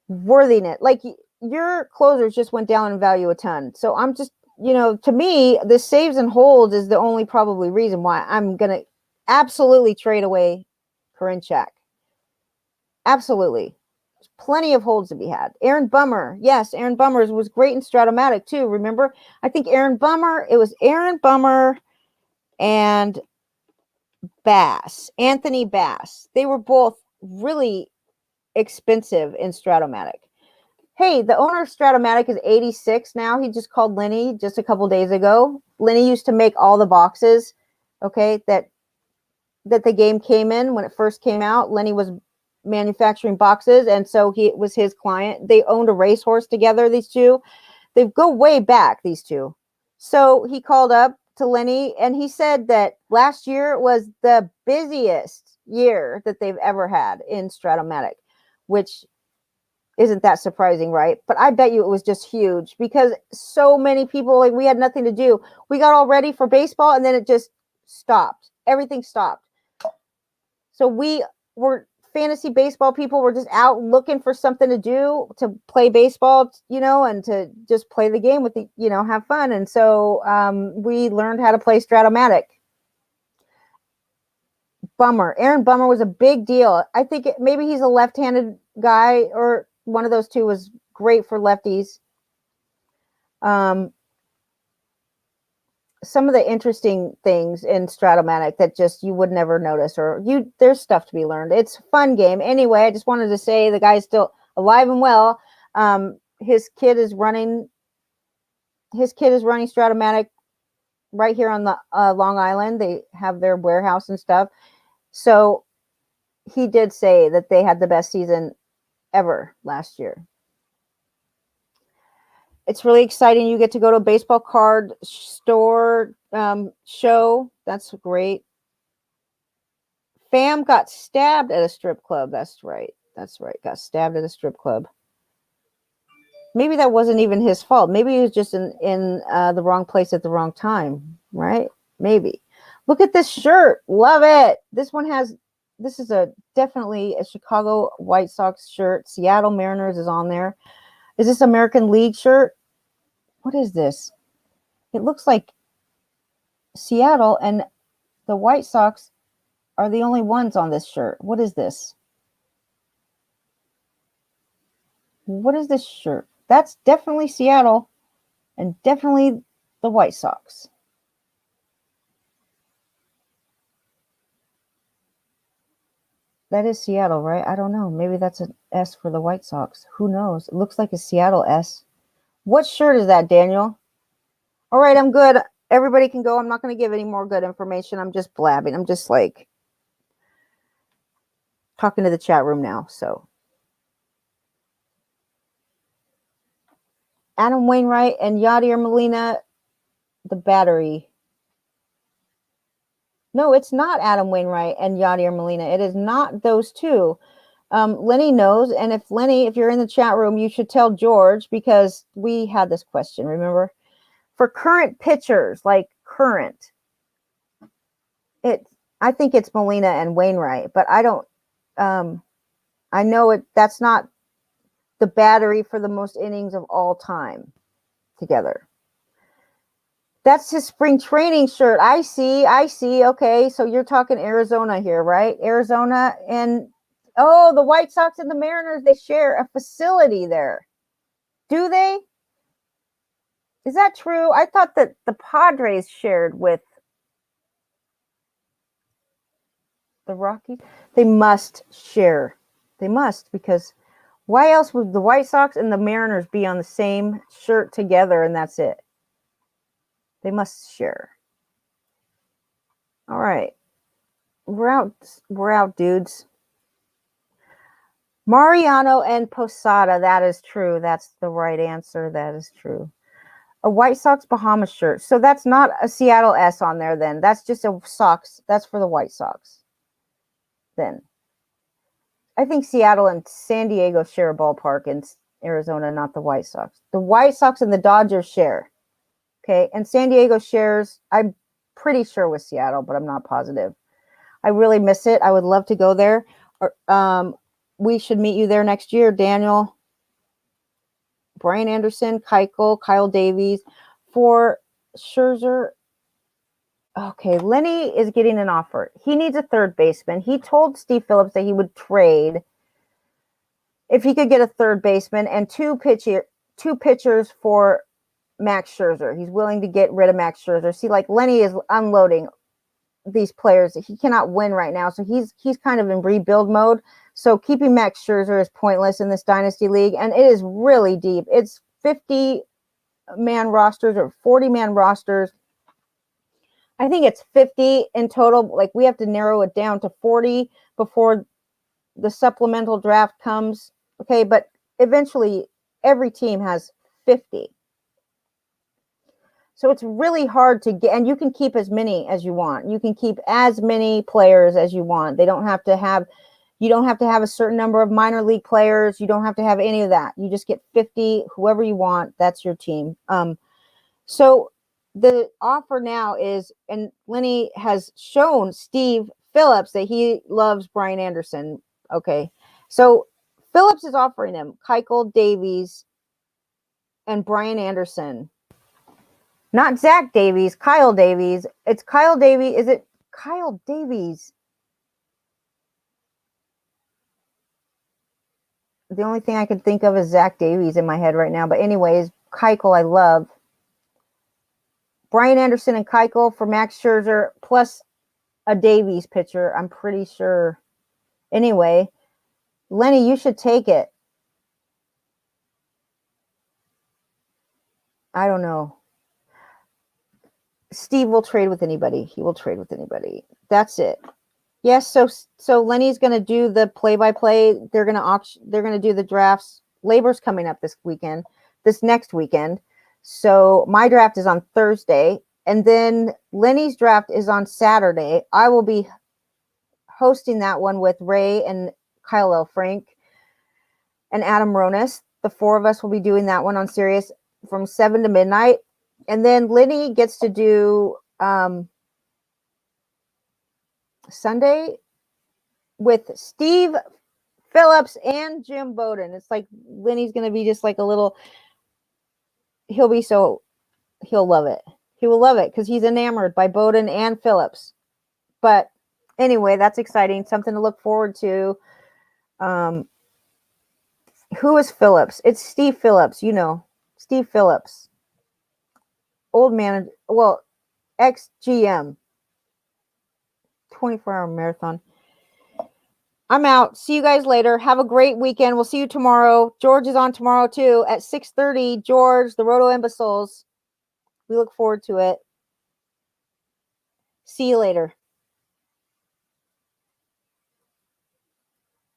worthiness. Like your closers just went down in value a ton. So I'm just, to me, the saves and holds is the only probably reason why I'm going to absolutely trade away Karinchak. Absolutely. There's plenty of holds to be had. Aaron Bummer. Yes, Aaron Bummer was great in Stratomatic too. Remember? I think it was Aaron Bummer and Anthony Bass. They were both really expensive in Stratomatic. Hey, the owner of Stratomatic is 86 now. He just called Lenny just a couple days ago. Lenny used to make all the boxes, okay, that the game came in when it first came out. Lenny was manufacturing boxes, and so it was his client. They owned a racehorse together, these two. They go way back, these two. So he called up to Lenny, and he said that last year was the busiest year that they've ever had in Stratomatic, which isn't that surprising, right? But I bet you it was just huge because so many people, like we had nothing to do. We got all ready for baseball, and then it just stopped. Everything stopped. So we were fantasy baseball people were just out looking for something to do, to play baseball, and to just play the game with the, have fun. And so we learned how to play Stratomatic. Aaron Bummer was a big deal. I think maybe he's a left-handed guy, or one of those two was great for lefties. Some of the interesting things in Stratomatic that just you would never notice, or there's stuff to be learned. It's a fun game. Anyway, I just wanted to say the guy's still alive and well. His kid is running Stratomatic right here on the Long Island. They have their warehouse and stuff. So he did say that they had the best season ever last year. It's really exciting. You get to go to a baseball card store show. That's great. Fam got stabbed at a strip club. That's right. Got stabbed at a strip club. Maybe that wasn't even his fault. Maybe he was just in the wrong place at the wrong time, right? Maybe. Look at this shirt. Love it. This is definitely a Chicago White Sox shirt. Seattle Mariners is on there. Is this American League shirt? What is this? It looks like Seattle and the White Sox are the only ones on this shirt. What is this? What is this shirt? That's definitely Seattle and definitely the White Sox. That is Seattle, right? I don't know. Maybe that's an S for the White Sox. Who knows? It looks like a Seattle S. What shirt is that, Daniel? All right, I'm good. Everybody can go. I'm not going to give any more good information. I'm just blabbing. I'm just like talking to the chat room now. So Adam Wainwright and Yadier Molina, the battery. No, it's not Adam Wainwright and Yadier Molina. It is not those two. Lenny knows. And if you're in the chat room, you should tell George, because we had this question, remember? For current pitchers, like current, I think it's Molina and Wainwright, but I don't, I know that's not the battery for the most innings of all time together. That's his spring training shirt. I see. Okay, so you're talking Arizona here, right? Arizona and, the White Sox and the Mariners, they share a facility there. Do they? Is that true? I thought that the Padres shared with The Rockies, they must share. They must, because why else would the White Sox and the Mariners be on the same shirt together and that's it? They must share. All right. We're out, dudes. Mariano and Posada. That is true. That's the right answer. That is true. A White Sox Bahamas shirt. So that's not a Seattle S on there then. That's just a Sox. That's for the White Sox. Then. I think Seattle and San Diego share a ballpark in Arizona, not the White Sox. The White Sox and the Dodgers share. Okay. And San Diego shares, I'm pretty sure, with Seattle, but I'm not positive. I really miss it. I would love to go there. We should meet you there next year, Daniel. Brian Anderson, Keuchel, Kyle Davies. For Scherzer, okay, Lenny is getting an offer. He needs a third baseman. He told Steve Phillips that he would trade if he could get a third baseman and two pitchers for Max Scherzer. He's willing to get rid of Max Scherzer. See, like, Lenny is unloading these players. He cannot win right now, so he's kind of in rebuild mode. So keeping Max Scherzer is pointless in this dynasty league, and it is really deep. It's 50-man rosters or 40-man rosters. I think it's 50 in total. Like, we have to narrow it down to 40 before the supplemental draft comes. Okay, but eventually every team has 50. So it's really hard to get, and you can keep as many as you want. You can keep as many players as you want. You don't have to have a certain number of minor league players. You don't have to have any of that. You just get 50, whoever you want. That's your team. So the offer now is, and Lenny has shown Steve Phillips that he loves Brian Anderson. Okay. So Phillips is offering him Keuchel, Davies, and Brian Anderson. Not Zach Davies, Kyle Davies. It's Kyle Davies. Is it Kyle Davies? The only thing I could think of is Zach Davies in my head right now. But anyways, Keuchel I love. Brian Anderson and Keuchel for Max Scherzer plus a Davies pitcher, I'm pretty sure. Anyway, Lenny, you should take it. I don't know. Steve will trade with anybody. He will trade with anybody. That's it. Yes, so Lenny's going to do the play-by-play. They're going to do the drafts. Labor's coming up this next weekend. So my draft is on Thursday, and then Lenny's draft is on Saturday. I will be hosting that one with Ray and Kyle L. Frank and Adam Ronis. The four of us will be doing that one on Sirius from 7 to midnight. And then Lenny gets to do Sunday with Steve Phillips and Jim Bowden. It's like Lenny's going to be just like a little, he'll love it. He will love it because he's enamored by Bowden and Phillips. But anyway, that's exciting. Something to look forward to. Who is Phillips? It's Steve Phillips. Steve Phillips. Old manager, well, ex-GM. 24-hour marathon. I'm out. See you guys later. Have a great weekend. We'll see you tomorrow. George is on tomorrow too at 6:30. George, the Roto Imbeciles. We look forward to it. See you later.